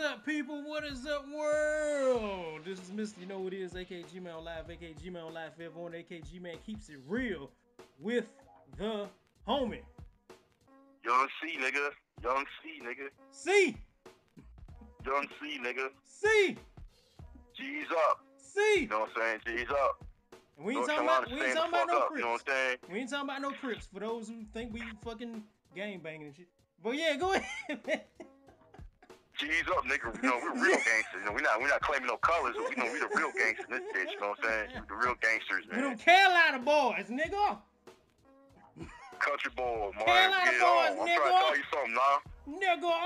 up, people? What is up, world? This is Mr. You know what it is, aka G-Man Live, aka G-Man Live Forever, aka G-Man keeps it real with the homie. Young C, nigga. Young C, nigga. C. Young C, nigga. C. G's up. C. You know what I'm saying? G's up. And we ain't talking about no Crips. You know what I'm saying? We ain't talking about no Crips for those who think we fucking gang banging and shit. But yeah, go ahead, man. G's up, nigga. You know, we're real gangsters. You know, we're not claiming no colors. But we know we the real gangsters in this bitch. You know what I'm saying? We the real gangsters, man. We them Carolina boys, nigga. Country boy, man. Carolina boys, I'm nigga. trying to tell you something, nah. Nigga.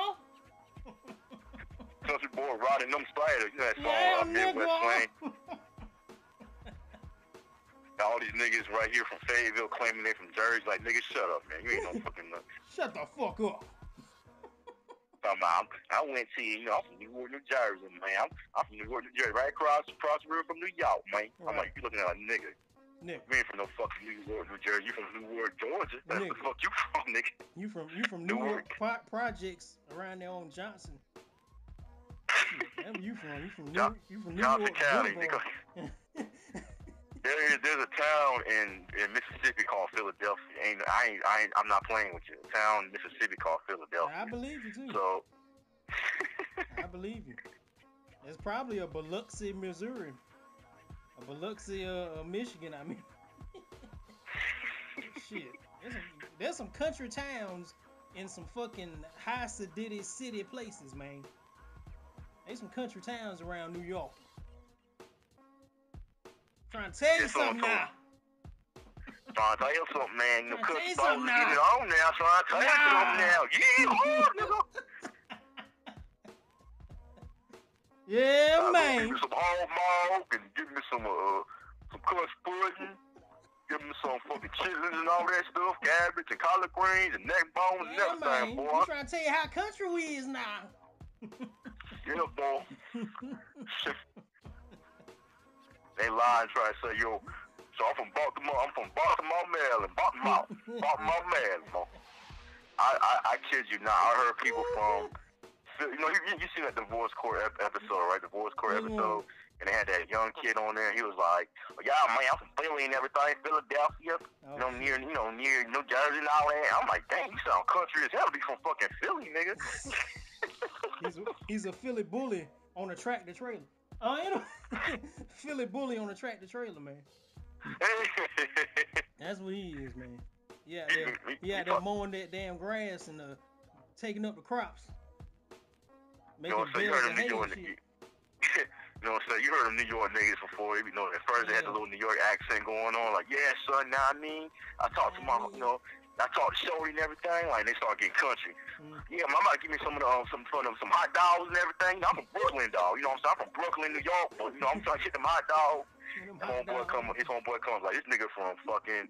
Country boy riding them spiders. You know that song, Yeah, Midwest nigga. Slang. All these niggas right here from Fayetteville claiming they from Jersey. Like, nigga, shut up, man. You ain't no fucking nuts. Shut the fuck up. I went to, you know, I'm from New York, New Jersey, man. I'm from New York, New Jersey, right across the river from New York, man. Right. I'm like, you looking at a nigga. You ain't from no fucking New York, New Jersey. You from New York, Georgia. That's the fuck you from, nigga. You from New York projects around there on Johnson. That's where you from New Johnson York, County, Boulevard. nigga. There's a town in Mississippi called Philadelphia. I'm not playing with you. A town in Mississippi called Philadelphia. I believe you too. So I believe you. It's probably a Biloxi, Missouri. A Biloxi, Michigan. I mean, shit. There's some country towns in some fucking high sedity city places, man. There's some country towns around New York. Trying to tell you something now. Trying to tell you something, man. You could get it on now. Trying to tell you something now. Yeah, nigga. Yeah, man. Give me some hog and give me some crushed pudding. Give me some fucking chitlins and all that stuff, cabbage and collard greens and neck bones and everything, boy. I'm trying to tell you how country we is now. Yeah, boy. They lie and try to say, yo, so I'm from Baltimore, Maryland. Baltimore, Maryland, boy. I kid you not. I heard people from, you know, you seen that divorce court episode, right? Divorce court episode. And they had that young kid on there. He was like, "Yeah, man, I'm from Philly and everything, Philadelphia. Near New Jersey and all that." I'm like, "Dang, you sound country as hell to be from fucking Philly, nigga." he's a Philly bully on a tractor trailer. You know, Philly bully on a tractor trailer, man. That's what he is, man. Yeah, they're mowing that damn grass and taking up the crops. Making bales of hay and shit. You know what I'm saying? You heard them New York niggas before. You know, at first they had the little New York accent going on. Like, yeah, son, now I mean, I talked to my, you know, I talked to Shorty and everything. Like, they start getting country. Yeah, my mama give me some hot dogs and everything. You know, I'm from Brooklyn, dog. You know what I'm saying? I'm from Brooklyn, New York. But, you know, I'm trying to get them hot dogs. His homeboy comes like, this nigga from fucking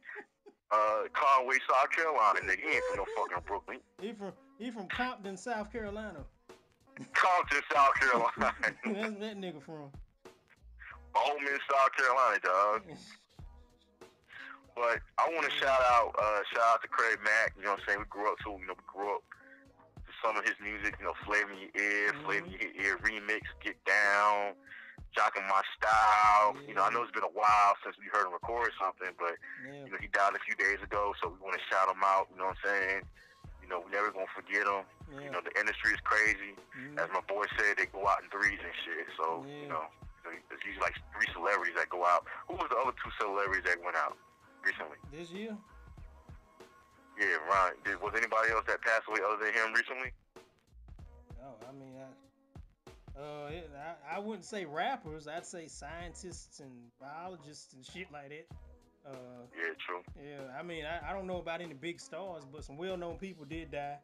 Conway, South Carolina. Nigga, he ain't from no fucking Brooklyn. He from Compton, South Carolina. Compton, South Carolina. That's where that nigga from. Home in South Carolina, dog. But I want to shout out to Craig Mack. You know what I'm saying? We grew up to some of his music. You know, Flavor in Your Ear, Flavor in Your Ear remix, Get Down, Jockin' My Style. You know, I know it's been a while since we heard him record something, but you know, he died a few days ago, so we want to shout him out. You know what I'm saying? You know, we never gonna forget him. You know, the industry is crazy. As my boy said, they go out in threes and shit. So, you know, there's usually like 3 celebrities that go out. Who was the other 2 celebrities that went out recently? This year? Yeah, Ron. Was anybody else that passed away other than him recently? Oh, I mean, I wouldn't say rappers. I'd say scientists and biologists and shit like that. Yeah, true. Yeah, I mean, I don't know about any big stars, but some well-known people did die.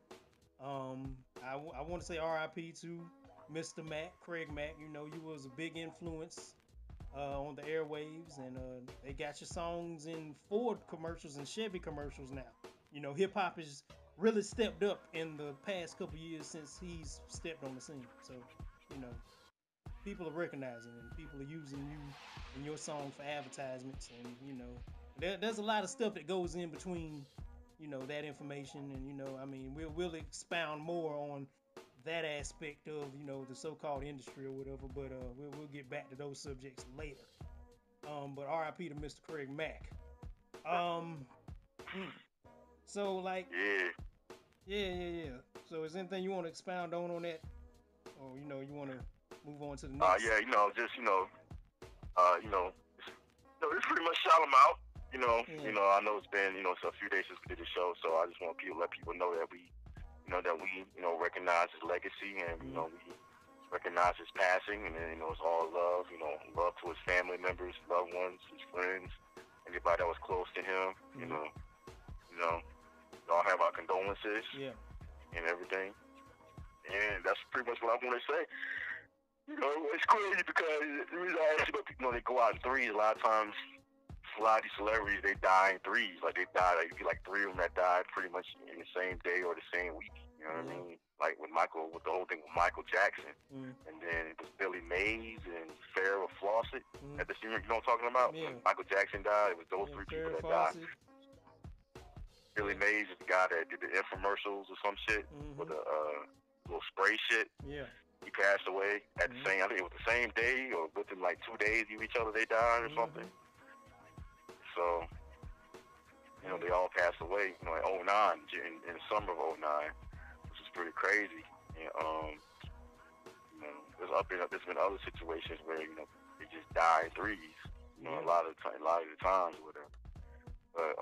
I want to say R.I.P. to Mr. Mack, Craig Mack. You know, you was a big influence on the airwaves, and they got your songs in Ford commercials and Chevy commercials now. You know, hip-hop has really stepped up in the past couple years since he's stepped on the scene. So, you know, people are recognizing and people are using you and your song for advertisements, and you know, there's a lot of stuff that goes in between, you know, that information, and you know, I mean, we'll expound more on that aspect of, you know, the so-called industry or whatever. But we'll get back to those subjects later. But R.I.P. to Mr. Craig Mack. So like, yeah. So is anything you want to expound on that, or you know, you want to move on to the next? Yeah, you know, just just pretty much shout him out. I know it's been it's a few days since we did the show, so I just want to let people know that we recognize his legacy, and we recognize his passing, and then it's all love, love to his family members, loved ones, his friends, anybody that was close to him. All have our condolences, and everything. And that's pretty much what I want to say. It's crazy because the reason I ask you about people, they go out in threes. A lot of times, a lot of these celebrities, they die in threes. Like, they die, it'd be like three of them that died pretty much in the same day or the same week. You know what I mean? Like with the whole thing with Michael Jackson. And then it was Billy Mays and Farrah Fawcett. At the senior, you know what I'm talking about? Yeah. When Michael Jackson died, it was those three people that died. Billy Mays is the guy that did the infomercials or some shit with a little spray shit. Yeah. He passed away at the same, I think it was the same day or within like 2 days of each other they died or something. So, they all passed away, in 09, in the summer of 09, which is pretty crazy. And, there's been other situations where, they just die in threes, a lot of the times or whatever. But,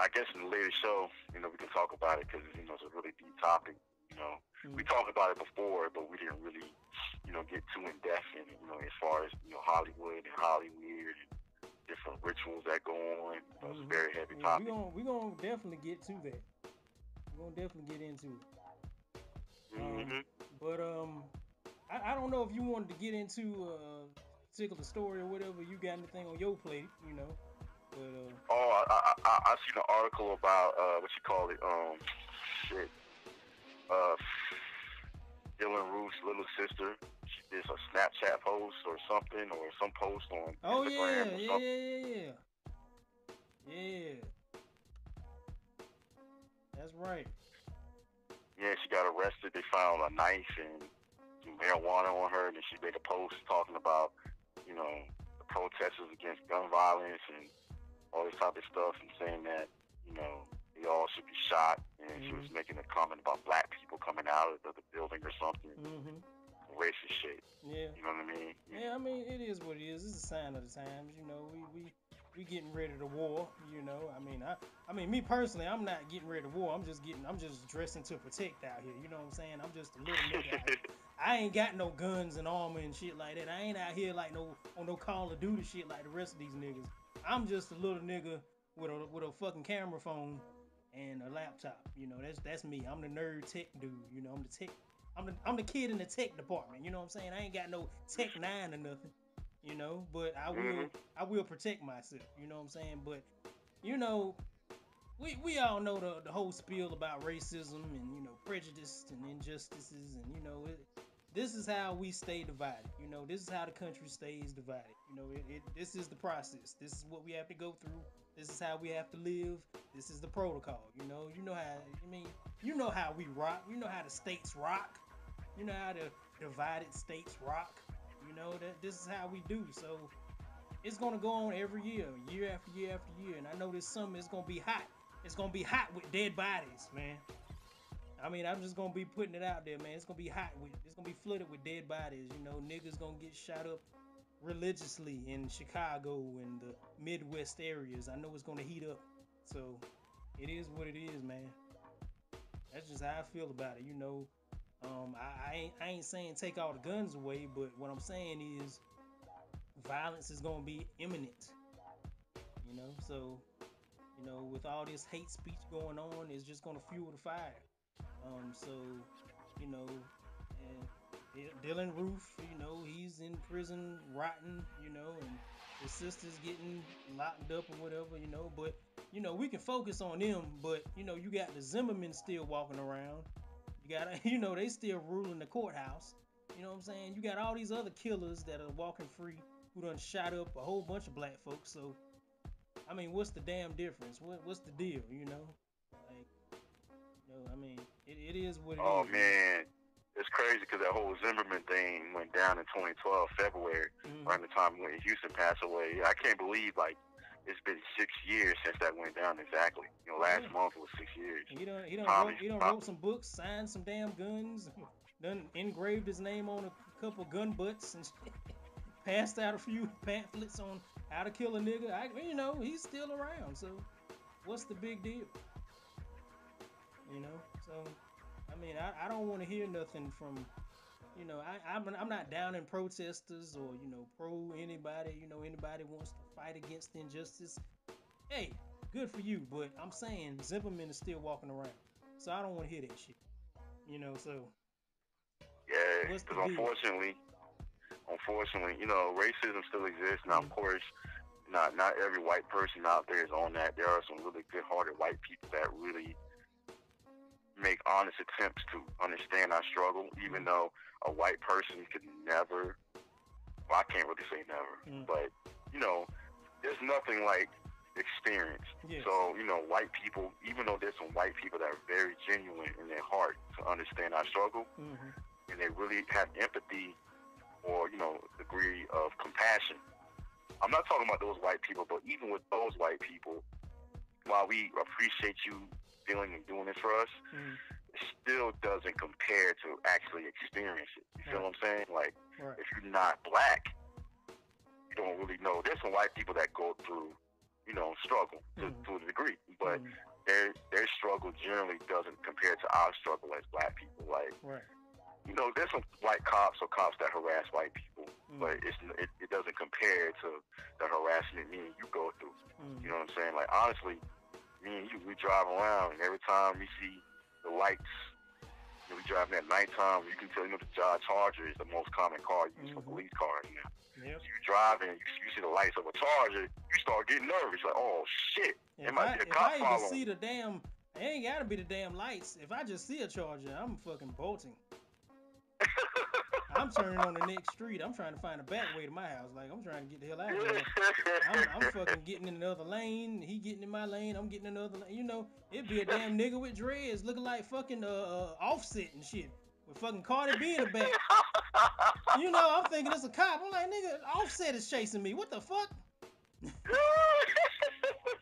I guess in the later show, we can talk about it because, it's a really deep topic. We talked about it before, but we didn't really, get too in depth in it, as far as, Hollywood and Hollyweird and different rituals that go on. It's a very heavy topic. We're going to definitely get to that. We're going to definitely get into it. But I don't know if you wanted to get into a particular story or whatever. You got anything on your plate, But, I seen an article about, what you call it, Dylan Roof's little sister. She did a Snapchat post or something, or some post on Instagram or something. Yeah. That's right. Yeah, she got arrested. They found a knife and some marijuana on her, and then she made a post talking about, the protesters against gun violence and all this type of stuff, and saying that, they all should be shot. And she was making a comment about black people coming out of the building or something. Racist shit. Yeah. You know what I mean? Yeah, I mean, it is what it is. It's a sign of the times. We getting ready to war. I mean, me personally, I'm not getting ready to war. I'm just dressing to protect out here. You know what I'm saying? I'm just a little nigga out here. I ain't got no guns and armor and shit like that. I ain't out here like on no Call of Duty shit like the rest of these niggas. I'm just a little nigga with a fucking camera phone and a laptop. That's me. I'm the nerd tech dude. I'm the tech. I'm the kid in the tech department. You know what I'm saying? I ain't got no Tech 9 or nothing. But I will protect myself. You know what I'm saying? But we all know the whole spiel about racism and prejudice and injustices, and this is how we stay divided. This is how the country stays divided. This is the process. This is what we have to go through. This is how we have to live. This is the protocol. You know how we rock. You know how the states rock. You know how the divided states rock. That this is how we do. So it's gonna go on every year after year after year. And I know this summer it's gonna be hot. It's gonna be hot with dead bodies, man. I mean, I'm just gonna be putting it out there, man. It's gonna be hot it's gonna be flooded with dead bodies. Niggas gonna get shot up religiously in Chicago and the Midwest areas. I know it's gonna heat up. So it is what it is, man. That's just how I feel about it. I ain't saying take all the guns away, but what I'm saying is violence is gonna be imminent. So with all this hate speech going on, it's just gonna fuel the fire. And Dylan Roof, he's in prison rotting, and his sister's getting locked up or whatever, but we can focus on them, but you got the Zimmerman still walking around. You got they still ruling the courthouse. You know what I'm saying? You got all these other killers that are walking free who done shot up a whole bunch of black folks. So I mean, what's the damn difference? What's the deal? So, I mean, it is what it Oh is. man, it's crazy because that whole Zimmerman thing went down in 2012 February, around the time when Houston passed away. I can't believe like it's been 6 years since that went down exactly. You know, last month was 6 years. He done wrote some books, signed some damn guns, done engraved his name on a couple gun butts and shit. Passed out a few pamphlets on how to kill a nigga. You know, he's still around. So, what's the big deal? You know, so I mean, I don't want to hear nothing from, you know, I'm not down in protesters or, you know, pro anybody. You know, anybody wants to fight against injustice. Hey, good for you, but I'm saying Zimmerman is still walking around, so I don't want to hear that shit. You know, so yeah, because unfortunately, you know, racism still exists. Now, of course, not every white person out there is on that. There are some really good-hearted white people that really make honest attempts to understand our struggle, even though a white person could never, well, I can't really say never, but, you know, there's nothing like experience. Yes. So, you know, white people, even though there's some white people that are very genuine in their heart to understand our struggle, and they really have empathy or, you know, degree of compassion. I'm not talking about those white people, but even with those white people, while we appreciate you feeling and doing this for us, it still doesn't compare to actually experience it. You feel what I'm saying? Like, if you're not black, you don't really know. There's some white people that go through, you know, struggle to a degree, but their struggle generally doesn't compare to our struggle as black people. Like, you know, there's some white cops or cops that harass white people, but it doesn't compare to the harassment me and you go through. You know what I'm saying? Like, honestly, me and you, we drive around, and every time we see the lights, you know, we driving at nighttime, you can tell, you know, the Dodge Charger is the most common car used for police cars now. Yep. So you're driving, you see the lights of a Charger, you start getting nervous, like, oh, shit, there might be a cop following. If I even see the damn, it ain't gotta be the damn lights. If I just see a Charger, I'm fucking bolting. I'm turning on the next street. I'm trying to find a back way to my house. Like, I'm trying to get the hell out of here. I'm fucking getting in another lane. He getting in my lane. I'm getting in another lane. You know, it'd be a damn nigga with dreads looking like fucking Offset and shit. With fucking Cardi B in the back. You know, I'm thinking it's a cop. I'm like, nigga, Offset is chasing me. What the fuck?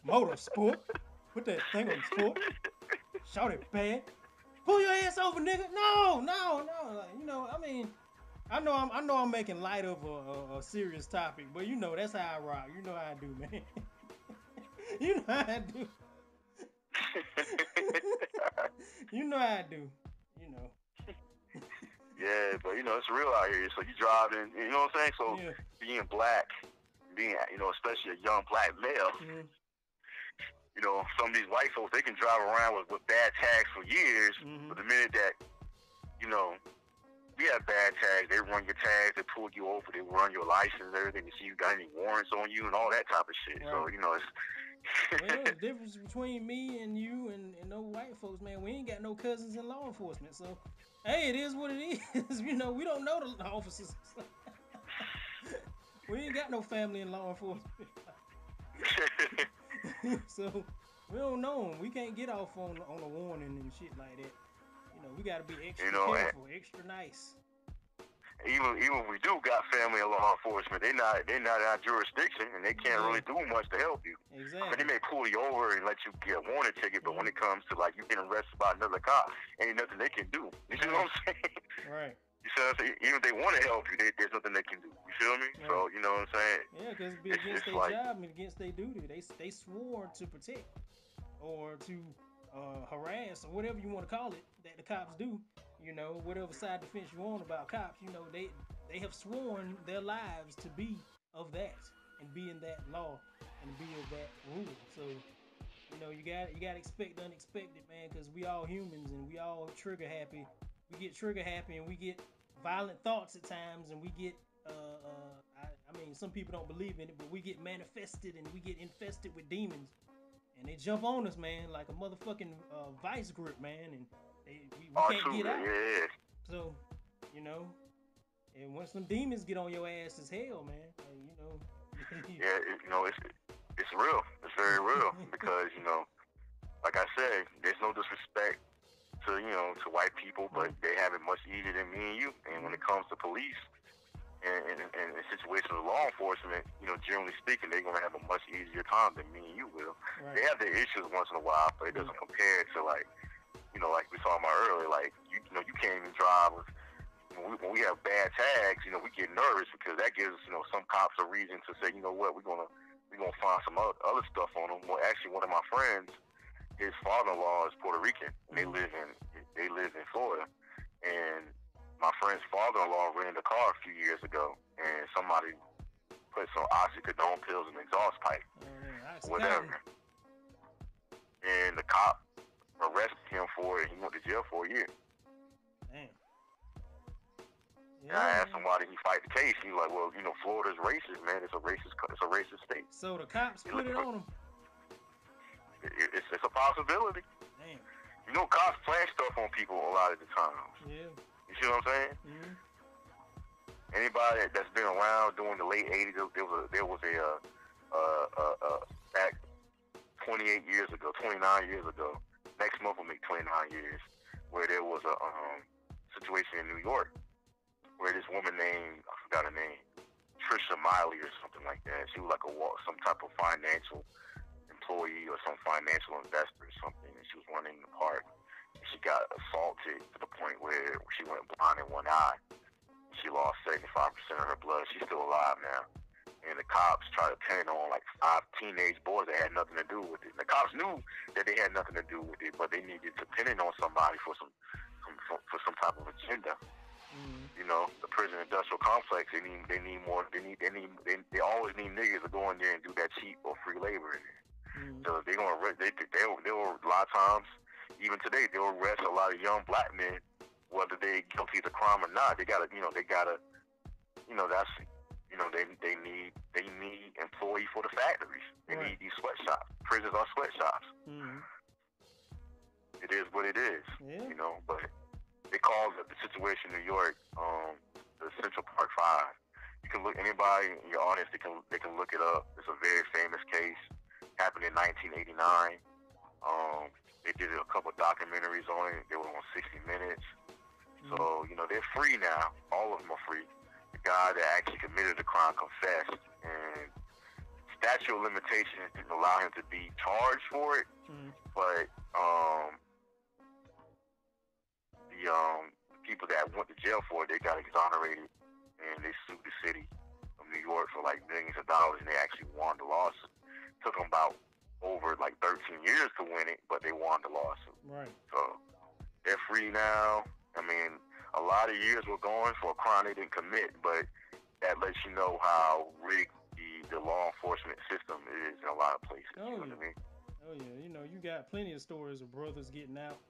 Motorsport. Put that thing on sport. Shout it bad. Pull your ass over, nigga. No. Like, you know, I mean, I know I'm making light of a serious topic, but you know that's how I rock. You know how I do, man. You know how I do. You know how I do. You know. Yeah, but you know it's real out here. So you driving, you know what I'm saying? So being black, you know, especially a young black male. You know, some of these white folks, they can drive around with bad tags for years, but the minute that, you know, we have bad tags, they run your tags, they pull you over, they run your license and everything to see you got any warrants on you and all that type of shit. Right. So, you know, it's... Well, the difference between me and you and those white folks, man, we ain't got no cousins in law enforcement. So, hey, it is what it is. You know, we don't know the officers. We ain't got no family in law enforcement. So we don't know them. We can't get off on a warning and shit like that. You know, we gotta be extra careful, extra nice. Even if we do got family in law enforcement, they not in our jurisdiction and they can't really do much to help you. Exactly. I mean, they may pull you over and let you get a warning ticket, but when it comes to like you getting arrested by another cop, ain't nothing they can do. You see what I'm saying? Right. You see what I'm saying? Even if they want to help you, there's nothing they can do. You feel me? Right. So, you know what I'm saying? Yeah, because it's against their job and against their duty. They swore to protect or to harass or whatever you want to call it that the cops do. You know, whatever side defense you want about cops, you know, they have sworn their lives to be of that and be in that law and be of that rule. So, you know, you got to expect the unexpected, man, because we all humans and we all trigger happy. We get trigger happy and we get violent thoughts at times and we get, I mean, some people don't believe in it, but we get manifested and we get infested with demons and they jump on us, man, like a motherfucking vice grip, man, and we can't get out. Yeah. So, you know, and once some demons get on your ass, it's hell, man. Like, you know. Yeah, you know, it's real. It's very real because, you know, like I said, there's no disrespect to white people, but they have it much easier than me and you. And when it comes to police and situations with law enforcement, generally speaking, they're gonna have a much easier time than me and you will. Right. They have their issues once in a while, but it doesn't compare to like we were talking about earlier. Like you can't even drive with. When we have bad tags, we get nervous because that gives some cops a reason to say, you know what, we're gonna find some other stuff on them. Well, actually, one of my friends, his father-in-law is Puerto Rican, and they live in Florida. And my friend's father-in-law rented a car a few years ago, and somebody put some oxycodone pills in the exhaust pipe, whatever. And the cop arrested him for it. And he went to jail for a year. Damn. And I asked him why did he fight the case. He was like, well, Florida's racist, man. It's a racist state. So the cops put it on him. It's a possibility. Damn. Cops plan stuff on people a lot of the times. Yeah. You see what I'm saying? Mm-hmm. Anybody that's been around during the late '80s, there was a back 28 years ago, 29 years ago. Next month will make 29 years, where there was a situation in New York where this woman named, I forgot her name, Trisha Miley or something like that. She was like some type of financial employee or some financial investor or something, and she was running the park. She got assaulted to the point where she went blind in one eye. She lost 75% of her blood. She's still alive now. And the cops tried to pin it on like 5 teenage boys that had nothing to do with it. And the cops knew that they had nothing to do with it, but they needed to pin it on somebody for some type of agenda. The prison industrial complex. They need more. They always need niggas to go in there and do that cheap or free labor in there. So they'll a lot of times, even today, they'll arrest a lot of young black men, whether they guilty of the crime or not. They need employees for the factories. They need these sweatshops. Prisons are sweatshops. It is what it is. Yeah. But they call the situation in New York the Central Park 5. You can look, anybody in your audience, they can look it up. It's a very famous case. Happened in 1989. They did a couple documentaries on it. They were on 60 Minutes. So, they're free now. All of them are free. The guy that actually committed the crime confessed, and statute of limitations didn't allow him to be charged for it, but the people that went to jail for it, they got exonerated, and they sued the city of New York for like millions of dollars, and they actually won the lawsuit. Took them about over like 13 years to win it, but they won the lawsuit. Right. So they're free now. I mean, a lot of years were going for a crime they didn't commit, but that lets you know how rigged the law enforcement system is in a lot of places. Oh, you know what I mean? Oh yeah, you got plenty of stories of brothers getting out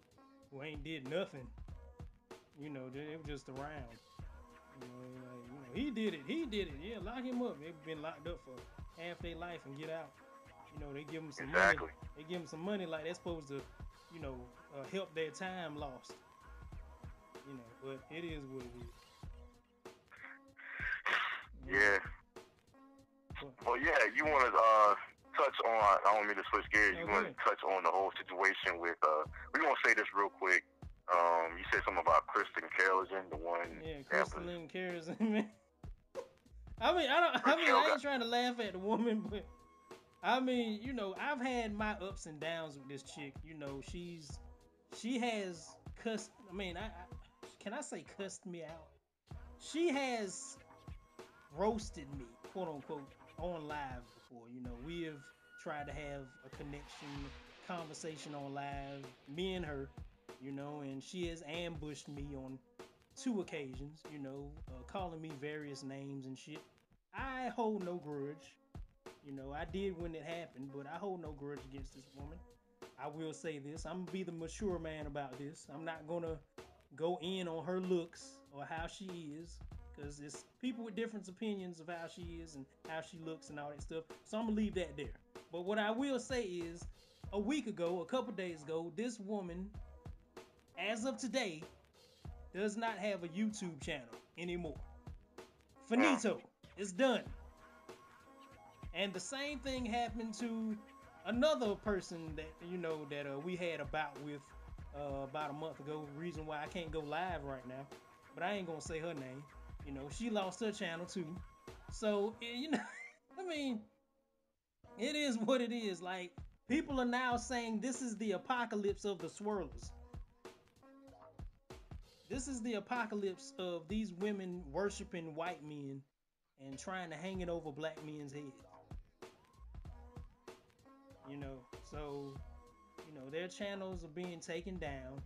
who ain't did nothing. They were just around. He did it. Yeah, lock him up. They've been locked up for half their life and get out. They give them some money. They give them some money like they're supposed to, help their time lost. But it is what it is. Yeah. Well, yeah, you want to touch on, I don't mean to switch gears, you want to touch on the whole situation with, we're going to say this real quick. You said something about Kristen Karazin, the one. Yeah, Kristen Karazin, man. I ain't trying to laugh at the woman, but I've had my ups and downs with this chick. She has cussed. Can I say cussed me out? She has roasted me, quote unquote, on live before. We have tried to have a conversation on live, me and her, and she has ambushed me on 2 occasions, calling me various names and shit. I hold no grudge. I did when it happened, but I hold no grudge against this woman. I will say this, I'm gonna be the mature man about this. I'm not gonna go in on her looks or how she is, because it's people with different opinions of how she is and how she looks and all that stuff. So I'm gonna leave that there. But what I will say is, a couple days ago, this woman, as of today, does not have a YouTube channel anymore. Finito. It's done. And the same thing happened to another person that we had a bout with about a month ago. Reason why I can't go live right now, but I ain't gonna say her name. You know, she lost her channel too. So you know, I mean, it is what it is. Like people are now saying this is the apocalypse of the swirlers. This is the apocalypse of these women worshiping white men and trying to hang it over black men's heads. You know, so their channels are being taken down,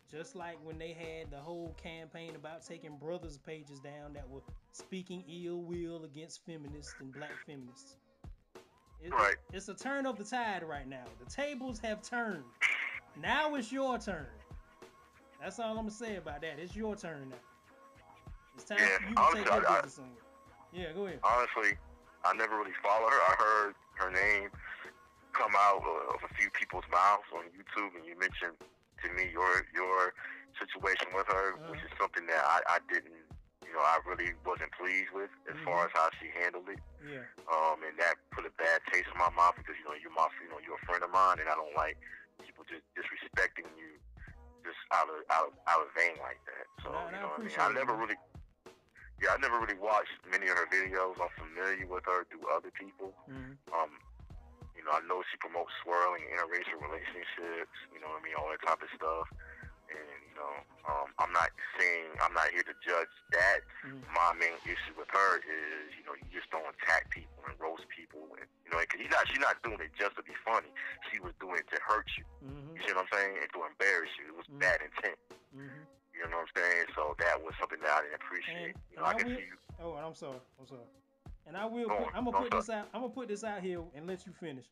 just like when they had the whole campaign about taking brothers' pages down that were speaking ill will against feminists and black feminists. Right. It's a turn of the tide right now. The tables have turned. Now it's your turn. That's all I'm gonna say about that. It's your turn now. It's time for you to take your business somewhere. Yeah, go ahead. Honestly, I never really followed her. I heard her name come out of a few people's mouths on YouTube, and you mentioned to me your situation with her, which is something that I didn't, I really wasn't pleased with as far as how she handled it. Yeah. And that put a bad taste in my mouth because you're a friend of mine, and I don't like people just disrespecting you just out of vein like that. So what I mean. I never really watched many of her videos. I'm familiar with her through other people. I know she promotes swirling and interracial relationships, all that type of stuff. And, I'm not here to judge that. My main issue with her is, you just don't attack people and roast people. And, because she's not doing it just to be funny. She was doing it to hurt you. You see what I'm saying? And to embarrass you. It was bad intent. You know what I'm saying? So that was something that I didn't appreciate. I can see you. Oh, and I'm sorry. And I'm gonna put this out here and let you finish.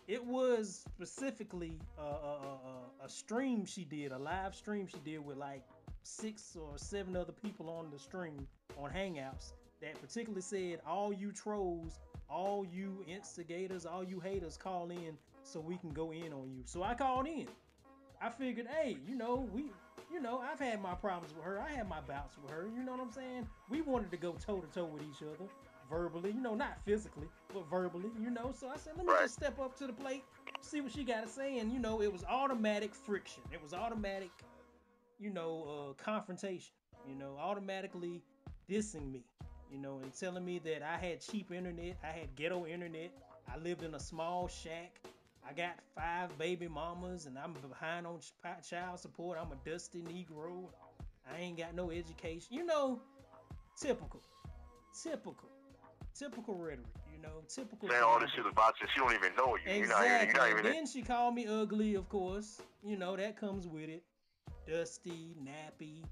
It was specifically a stream she did, a live stream she did with like 6 or 7 other people on the stream on Hangouts that particularly said, all you trolls, all you instigators, all you haters, call in so we can go in on you. So I called in. I figured, hey, I've had my problems with her. I had my bouts with her. You know what I'm saying? We wanted to go toe to toe with each other. Verbally, not physically, but verbally, So I said, let me just step up to the plate, see what she got to say. And, it was automatic friction. It was automatic, confrontation, automatically dissing me, and telling me that I had cheap internet. I had ghetto internet. I lived in a small shack. I got 5 baby mamas and I'm behind on child support. I'm a dusty Negro. I ain't got no education. Typical rhetoric, typical. Saying all this shit about you, she don't even know you. Exactly. You're not even then she called me ugly, of course. That comes with it. Dusty, nappy,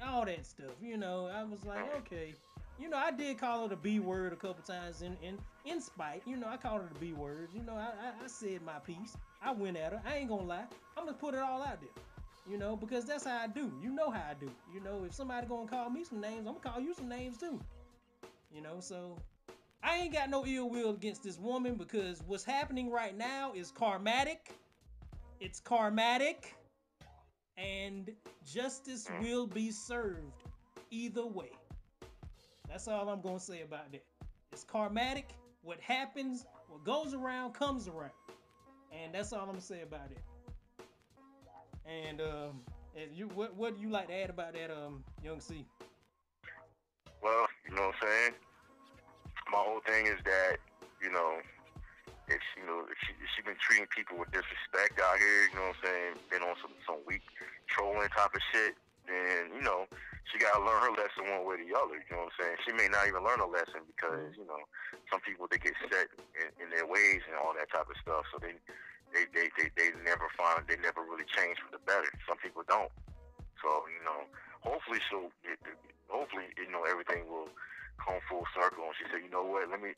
all that stuff. I was like, okay. I did call her the B word a couple times in spite. I called her the B word. I said my piece. I went at her. I ain't gonna lie. I'm gonna put it all out there. Because that's how I do. You know how I do. If somebody gonna call me some names, I'm gonna call you some names too. So I ain't got no ill will against this woman because what's happening right now is karmatic. It's karmatic, and justice will be served either way. That's all I'm gonna say about that. It's karmatic. What happens, what goes around comes around, and that's all I'm gonna say about it. And what do you like to add about that, Young C? Well, you know what I'm saying? My whole thing is that, if she been treating people with disrespect out here, you know what I'm saying, been on some weak trolling type of shit, then, she gotta learn her lesson one way or the other, you know what I'm saying? She may not even learn a lesson because, some people, they get set in their ways and all that type of stuff, so they never really change for the better. Some people don't. So, hopefully everything will come full circle. And she said, you know what? Let me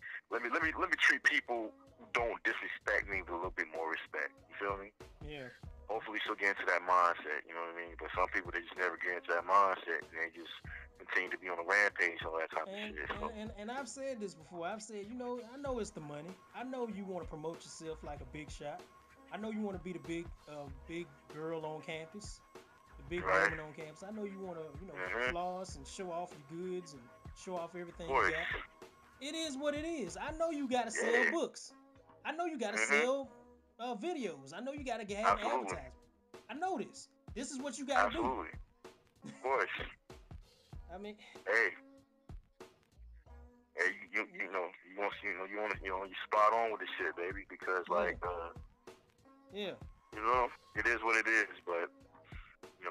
treat people who don't disrespect me with a little bit more respect. You feel me? Yeah. Hopefully she'll get into that mindset. You know what I mean? But some people, they just never get into that mindset, and they just continue to be on a rampage and all that type of shit. So. And I've said this before. I've said, I know it's the money. I know you want to promote yourself like a big shot. I know you want to be the big girl on campus, the big woman on campus. I know you want to, floss and show off your goods and show off everything you got. It is what it is. I know you got to sell books. I know you got to sell videos. I know you got to have advertisement. I know this. This is what you gotta do. Absolutely. Of course. I mean, hey, you spot on with the shit, baby, because yeah, it is what it is. But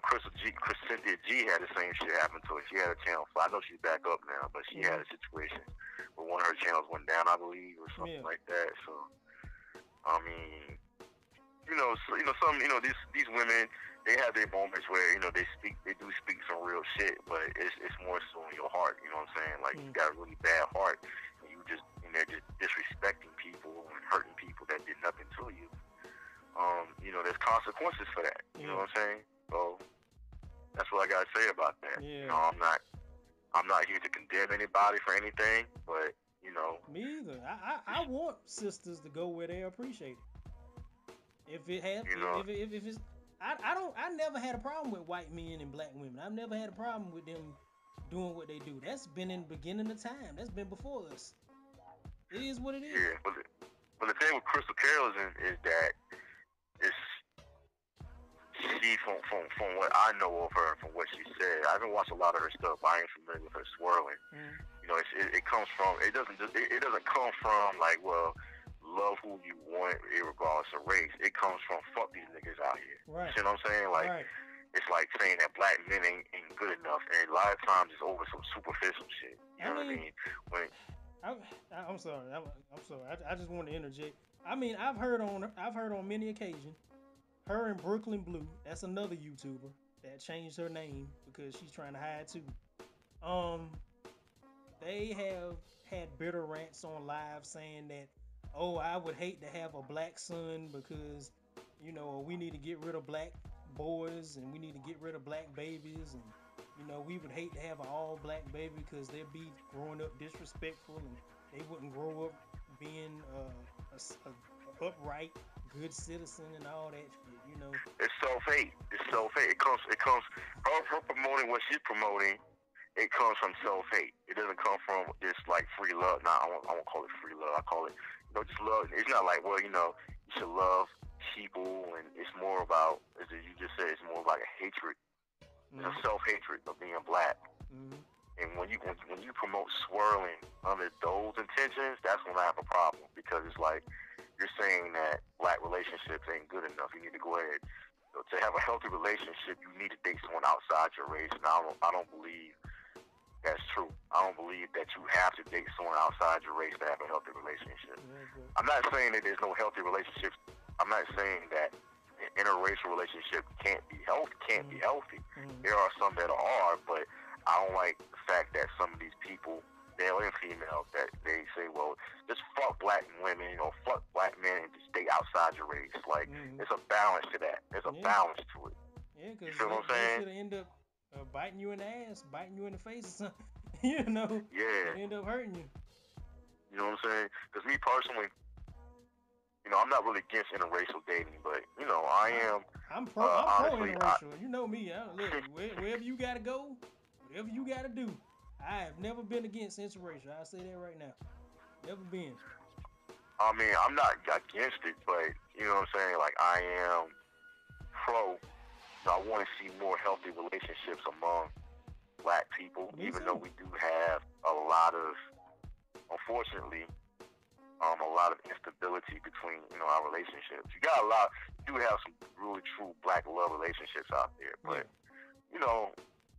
Chris Cynthia G had the same shit happen to her. She had a channel. I know she's back up now, but she had a situation where one of her channels went down, I believe, or something like that. So, I mean, these women, they have their moments where they do speak some real shit, but it's more so in your heart. You know what I'm saying? Like you got a really bad heart, and they're just disrespecting people and hurting people that did nothing to you. There's consequences for that. You know what I'm saying? So that's what I gotta say about that. Yeah. I'm not here to condemn anybody for anything, but me either. I want sisters to go where they're appreciated. If it has, if it's, I never had a problem with white men and black women. I've never had a problem with them doing what they do. That's been in the beginning of time. That's been before us. It is what it is. Yeah, but the thing with Crystal Carroll is that she, from what I know of her, from what she said, I haven't watched a lot of her stuff, but I ain't familiar with her swirling. It comes from, it doesn't come from like, well, love who you want, regardless of race. It comes from fuck these niggas out here. Right. You know what I'm saying? Like, it's like saying that black men ain't good enough, and a lot of times it's over some superficial shit. You know what I mean? I'm sorry. I'm sorry. I just want to interject. I mean, I've heard on many occasions, her and Brooklyn Blue. That's another YouTuber that changed her name because she's trying to hide too. They have had bitter rants on live saying that, oh, I would hate to have a black son because, we need to get rid of black boys and we need to get rid of black babies, and we would hate to have an all black baby because they'd be growing up disrespectful and they wouldn't grow up being a upright, good citizen and all that shit. It's self-hate. It comes. Her promoting what she's promoting. It comes from self-hate. It doesn't come from this like free love. Nah, I won't call it free love. I call it just love. It's not like, well, you should love people, and it's more about, as you just said, it's more like a hatred. It's a self-hatred of being black. And when you promote swirling under those intentions, that's when I have a problem, because it's like you're saying that black relationships ain't good enough. You need to go ahead to have a healthy relationship. You need to date someone outside your race, and I don't believe that's true. I don't believe that you have to date someone outside your race to have a healthy relationship. I'm not saying that there's no healthy relationships. I'm not saying that an interracial relationship can't be healthy. There are some that are, but I don't like the fact that some of these people, male and female, that they say, well, just fuck black women or fuck black men and just stay outside your race. Like, there's a balance to that. There's a balance to it. Yeah, because you feel what I'm saying? They should end up biting you in the ass, biting you in the face or something. Yeah. They end up hurting you. You know what I'm saying? Because me personally, I'm not really against interracial dating, but I am. I'm pro interracial. You know me. Look, wherever you gotta go, whatever you gotta do. I have never been against interracial. I'll say that right now. Never been. I mean, I'm not against it, but you know what I'm saying? Like, I am pro. I want to see more healthy relationships among black people, even though we do have a lot of, unfortunately, a lot of instability between, our relationships. You do have some really true black love relationships out there, but,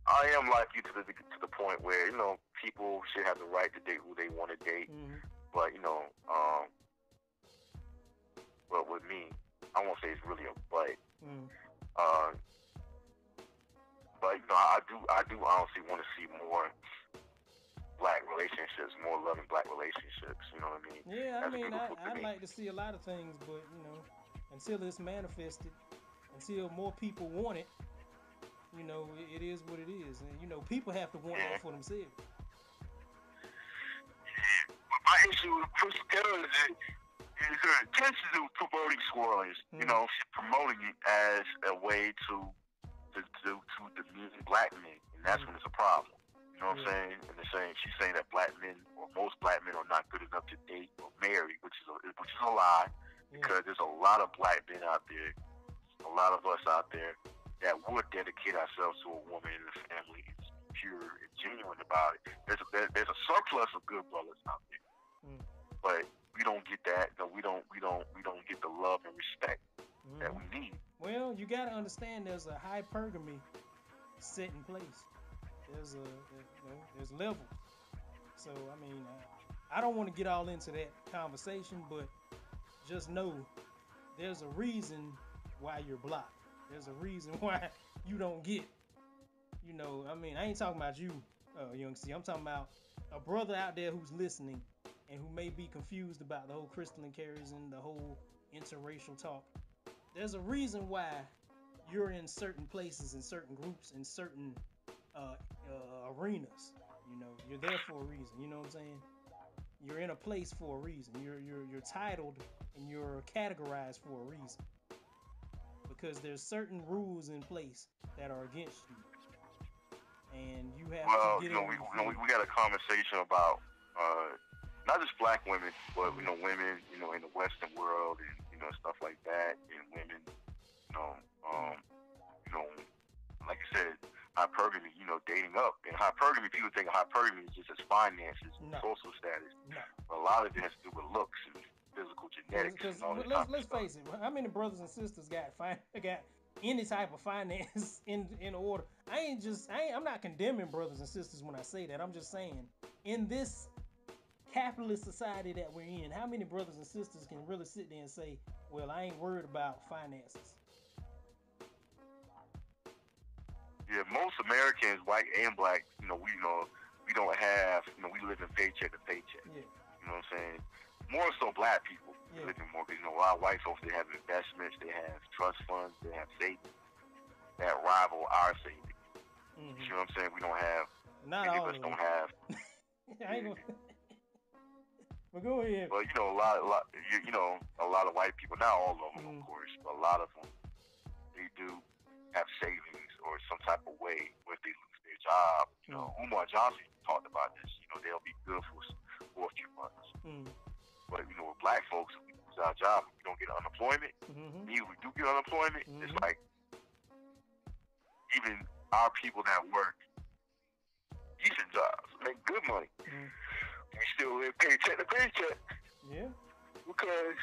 I am like you to the point where, people should have the right to date who they want to date, but, but with me, I won't say it's really a but, but I do honestly want to see more black relationships, more loving black relationships. You know what I mean? Yeah, I mean, I'd like to see a lot of things, but until it's manifested, until more people want it, it is what it is, and people have to want it for themselves. Yeah, but my issue with Crystal Carroll is her intentions of promoting swirlings. She's promoting it as a way to demean black men, and that's when it's a problem. You know what I'm saying? And she's saying that black men, or most black men, are not good enough to date or marry, which is a lie, because there's a lot of black men out there a lot of us out there that would dedicate ourselves to a woman and a family is pure and genuine about it. There's a surplus of good brothers out there, but we don't get that. No, we don't get the love and respect that we need. Well, you got to understand there's a hypergamy set in place. There's levels. So I mean, I don't want to get all into that conversation, but just know there's a reason why you're blocked. There's a reason why you don't get. You know, I mean, I ain't talking about you, Young C. I'm talking about a brother out there who's listening and who may be confused about the whole crystalline karazin, the whole interracial talk. There's a reason why you're in certain places, in certain groups, in certain arenas. You know, you're there for a reason. You know what I'm saying? You're in a place for a reason. You're titled and you're categorized for a reason. Because there's certain rules in place that are against you. And you have to get we got a conversation about not just black women, but women, in the Western world and stuff like that, and women, like I said, hypergamy, dating up. And hypergamy, people think of hypergamy is just as finances and social status. No. But a lot of it has to do with looks and physical genetics. Because let's face it, how many brothers and sisters got any type of finance in order? I'm not condemning brothers and sisters when I say that. I'm just saying, in this capitalist society that we're in, how many brothers and sisters can really sit there and say, well, I ain't worried about finances? Yeah, most Americans, white and black, we don't have, we live in paycheck to paycheck. Yeah. You know what I'm saying? More so black people live in more, because, our white folks, they have investments, they have trust funds, they have savings that rival our savings. Mm-hmm. You know what I'm saying? We don't have, not all of them. Don't have. I ain't gonna... But go ahead. But, a lot of white people, not all of them, of course, but a lot of them, they do have savings or some type of way where if they lose their job. Umar Johnson talked about this. They'll be good for a few months. But, with black folks, we lose our job, we don't get unemployment. Even we do get unemployment, it's like even our people that work decent jobs, make good money, we still live paycheck to paycheck. Yeah. Because,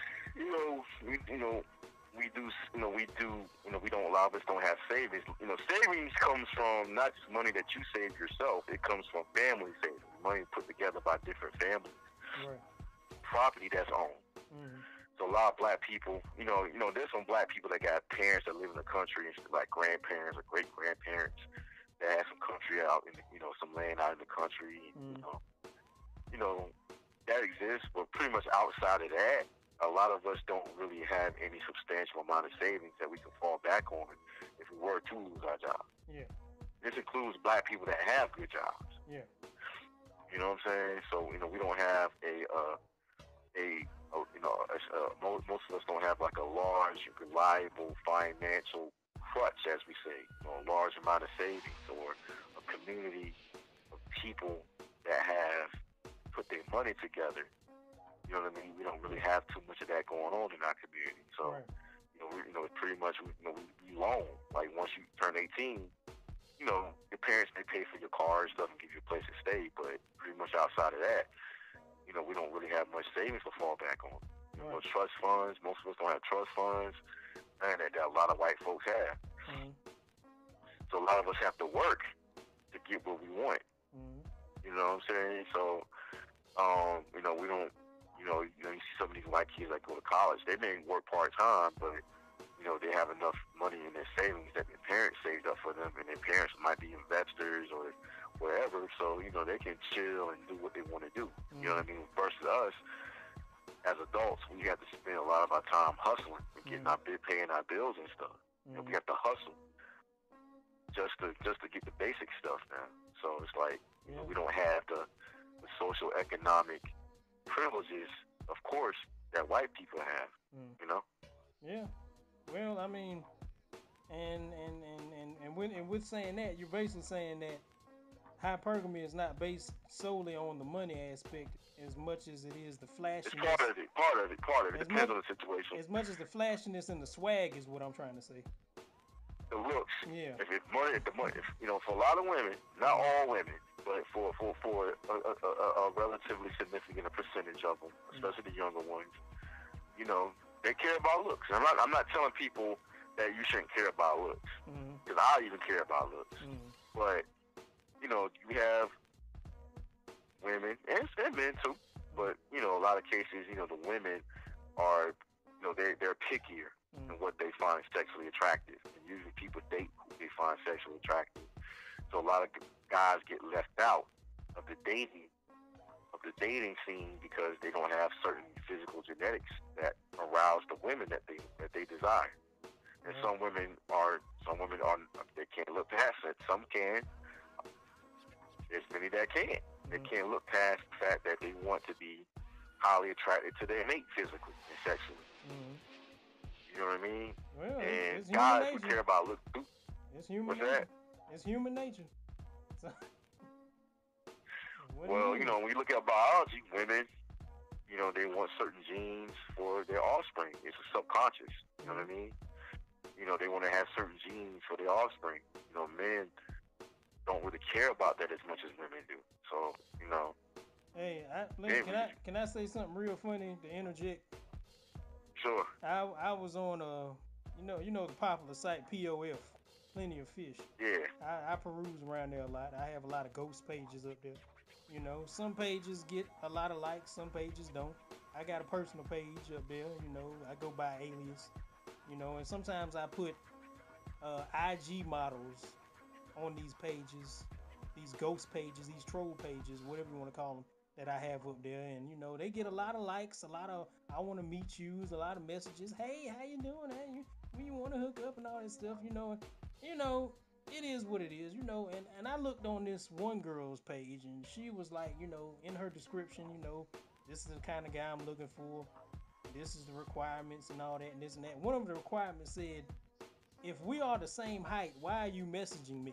a lot of us don't have savings. Savings comes from not just money that you save yourself. It comes from family savings, money put together by different families. Right. Property that's owned. So a lot of black people, there's some black people that got parents that live in the country, and like grandparents or great grandparents that have some country out in some land out in the country. That exists, but pretty much outside of that, a lot of us don't really have any substantial amount of savings that we can fall back on if we were to lose our job. Yeah. This includes black people that have good jobs. Yeah. You know what I'm saying? So, we don't have most of us don't have like a large, reliable financial crutch, as we say, a large amount of savings, or a community of people that have put their money together. You know what I mean? We don't really have too much of that going on in our community. So, right. It's pretty much, we loan. Like, once you turn 18, your parents may pay for your car and stuff and give you a place to stay, but pretty much outside of that, we don't really have much savings to fall back on. Right. Trust funds, most of us don't have trust funds, and that a lot of white folks have. So a lot of us have to work to get what we want. You know what I'm saying? So, we don't, you see some of these white kids that go to college, they may work part-time, but, they have enough money in their savings that their parents saved up for them, and their parents might be investors or wherever, so, they can chill and do what they want to do. You know what I mean? Versus us, as adults, we have to spend a lot of our time hustling and getting paying our bills and stuff. We have to hustle just to get the basic stuff now. So it's like, we don't have the social economic privileges, of course, that white people have. Yeah. Well, I mean, and with saying that, you're basically saying that hypergamy is not based solely on the money aspect as much as it is the flashiness. It's part of it. Part of it. It depends on the situation. As much as the flashiness and the swag is what I'm trying to say. The looks. Yeah. If it's money, for a lot of women, not all women, but for a relatively significant percentage of them, especially the younger ones, they care about looks. I'm not telling people that you shouldn't care about looks, because I even care about looks. But you have women and men too. But a lot of cases, the women are, they're pickier in what they find sexually attractive, and usually people date who they find sexually attractive. So a lot of guys get left out of the dating scene because they don't have certain physical genetics that arouse the women that they desire. And some women are they can't look past it. Some can. There's many that can't. They can't look past the fact that they want to be highly attracted to their mate physically and sexually. You know what I mean? Well, and guys would care about look too. It's human What's nature. that? It's human nature. So, well, when you look at biology, women, they want certain genes for their offspring. It's subconscious. You know what I mean? They want to have certain genes for their offspring. Men don't really care about that as much as women do. So, Hey, can I say something real funny to interject? Sure. I was on the popular site POF, Plenty of Fish. Yeah. I peruse around there a lot. I have a lot of ghost pages up there. Some pages get a lot of likes, some pages don't. I got a personal page up there. I go by alias. And sometimes I put IG models on these pages, these ghost pages, these troll pages, whatever you want to call them, that I have up there. And, they get a lot of likes, a lot of, I want to meet you, a lot of messages. Hey, how you doing? Hey, when you want to hook up and all that stuff, it is what it is, and I looked on this one girl's page and she was like, in her description, this is the kind of guy I'm looking for. This is the requirements and all that and this and that. One of the requirements said, if we are the same height, why are you messaging me?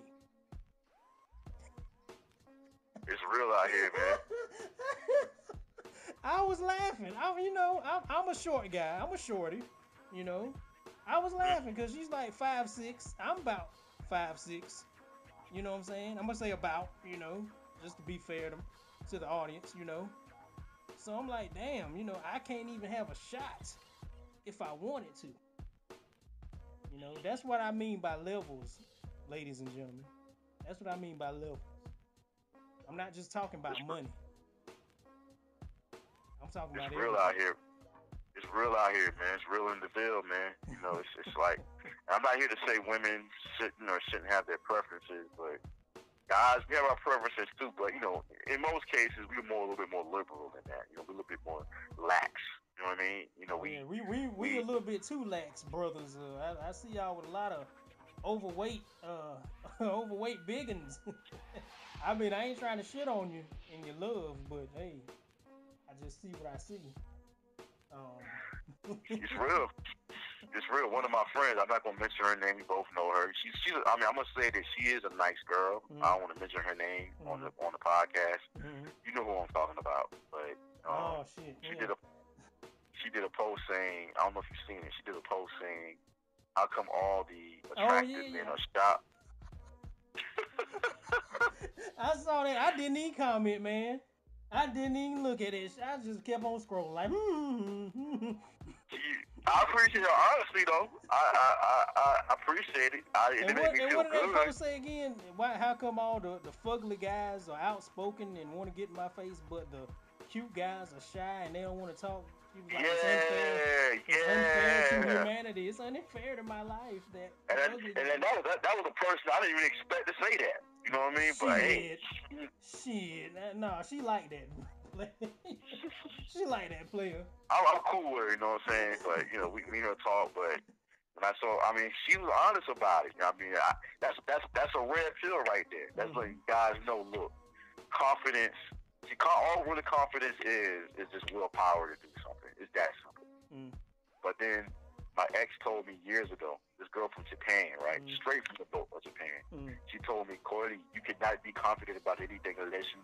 It's real out here, man. I was laughing. I'm a short guy. I'm a shorty. I was laughing because she's like 5'6". I'm about 5'6". You know what I'm saying? I'm gonna say about. Just to be fair to the audience. So I'm like, damn. I can't even have a shot if I wanted to. That's what I mean by levels, ladies and gentlemen. That's what I mean by levels. I'm not just talking about money. I'm talking about real out here. It's real out here, man. It's real in the field, man. It's like, I'm not here to say women shouldn't have their preferences, but guys, we have our preferences too. But in most cases, we're a little bit more liberal than that. We're a little bit more lax. You know what I mean? We a little bit too lax, brothers. I see y'all with a lot of overweight biggins. I mean, I ain't trying to shit on you and your love, but hey, I just see what I see. It's real. It's real. One of my friends, I'm not gonna mention her name. We both know her. I'm gonna say that she is a nice girl. I don't want to mention her name on the podcast. You know who I'm talking about. But shit. She did a post saying, I don't know if you've seen it. She did a post saying, how come all the attractive men are shot? I saw that. I didn't even comment, man. I didn't even look at it. I just kept on scrolling like, I appreciate her honesty, though. I appreciate it. It made me feel what did good. that post say again? How come all the fugly guys are outspoken and want to get in my face, but the cute guys are shy and they don't want to talk? Like, it's unfair to humanity. It's unfair to my life that. And that was a person I didn't even expect to say that. You know what I mean? But hey, no, she like that. She like that player. I'm cool with her. You know what I'm saying? But we don't talk. But when she was honest about it. That's a red pill right there. That's like guys know. Look, confidence. All really confidence is just willpower to do something. It's that simple. But then My ex told me years ago, this girl from Japan, right? Straight from the boat of Japan. She told me, Corey, you cannot be confident about anything unless you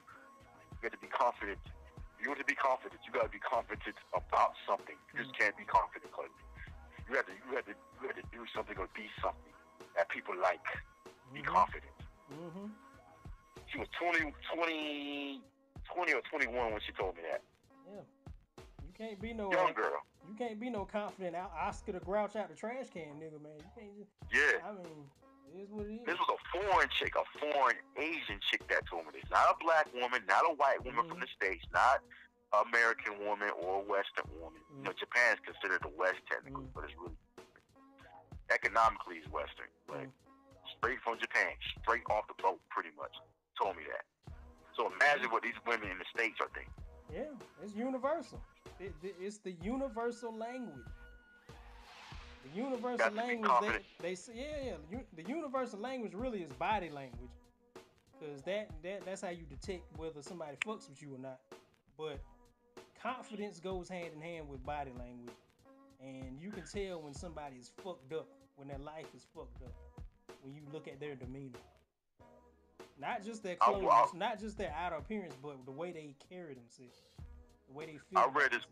have to be confident. You have to be confident. You got to be confident about something. You just can't be confident, Corey. You have to do something or be something that people like. Be confident. She was 20 or 21 when she told me that. Yeah. You can't be no young girl. You can't be no confident Oscar the Grouch out the trash can, nigga, man. You can't just. Yeah. I mean, it is what it is. This was a foreign chick, a foreign Asian chick that told me this. Not a black woman, not a white woman from the States, not an American woman or a Western woman. You know, Japan is considered the West technically, but it's really economically is Western. But straight from Japan, straight off the boat, pretty much, told me that. So imagine what these women in the States are thinking. Yeah, it's universal. It's the universal language. The universal language, they say, the universal language really is body language, because that's how you detect whether somebody fucks with you or not. But confidence goes hand in hand with body language, and you can tell when somebody is fucked up, when their life is fucked up, when you look at their demeanor. Not just their clothes, not just their outer appearance, but the way they carry themselves, the way they feel. I read this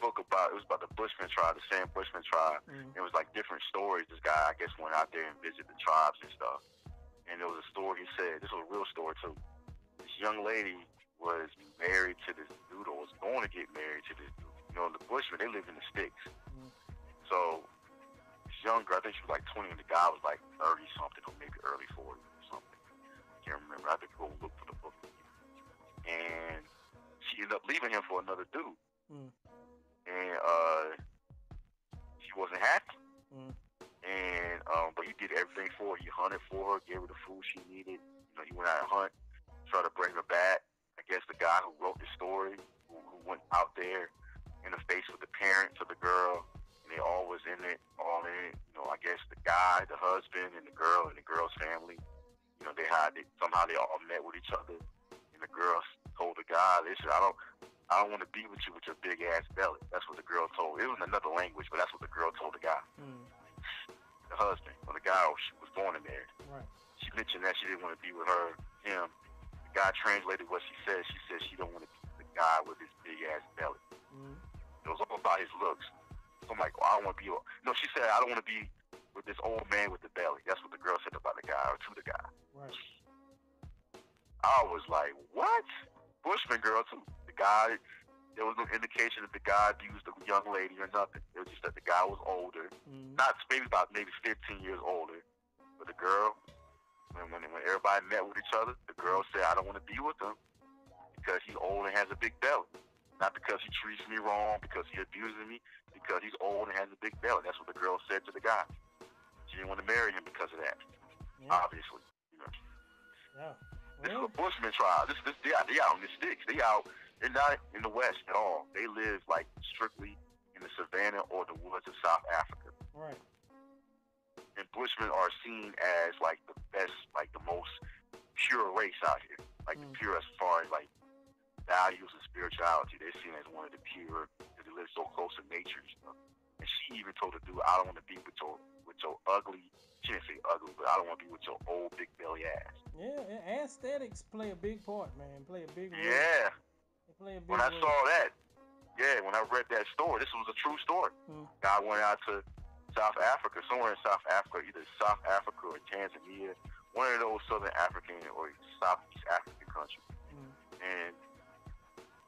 book it was about the Bushman tribe, the Sam Bushman tribe. It was like different stories. This guy, I guess, went out there and visited the tribes and stuff. And there was a story he said, this was a real story too. This young lady was married to this dude, or was going to get married to this dude. You know, the Bushmen, they live in the sticks. So this young girl, I think she was like 20, and the guy was like 30 something, or maybe early 40 or something. I can't remember. I had to go look for the book. And she ended up leaving him for another dude. And she wasn't happy. And but he did everything for her. He hunted for her, gave her the food she needed. You know, he went out and hunt, tried to bring her back. I guess the guy who wrote the story, who went out there in the face with the parents of the girl, and they all was in it, all in it. You know, I guess the guy, the husband, and the girl's family. You know, somehow they all met with each other. And the girl told the guy, "Listen, I don't want to be with you with your big ass belly." That's what the girl told. It was in another language, but that's what the girl told the guy. The husband, when the guy was born and married. Right. She mentioned that she didn't want to be with him. The guy translated what she said. She said she don't want to be with the guy with his big ass belly. It was all about his looks. So I'm like, I don't want to be. No, she said, I don't want to be with this old man with the belly. That's what the girl said about the guy, or to the guy. Right. I was like, what? Bushman girl too. The guy, there was no indication that the guy abused the young lady or nothing. It was just that the guy was older, not maybe 15 years older. But the girl, when everybody met with each other, the girl said, I don't want to be with him because he's old and has a big belly. Not because he treats me wrong, because he abuses me, because he's old and has a big belly. That's what the girl said to the guy. She didn't want to marry him because of that. Obviously, you know. Yeah. This is a Bushman tribe. They out in the sticks. They're not in the West at all. They live like strictly in the savannah or the woods of South Africa. Right. And Bushmen are seen as like the best, like the most pure race out here. Like the pure as far as like values and spirituality. They're seen as one of the pure because they live so close to nature and stuff. And she even told the dude, I don't want to be with your ugly. She didn't say ugly, but I don't want to be with your old big belly ass. Yeah, aesthetics play a big part, man. Play a big role. Yeah. They play a big role. Saw that, when I read that story, this was a true story. Guy went out to South Africa, somewhere in South Africa, either South Africa or Tanzania, one of those Southern African or Southeast African countries. And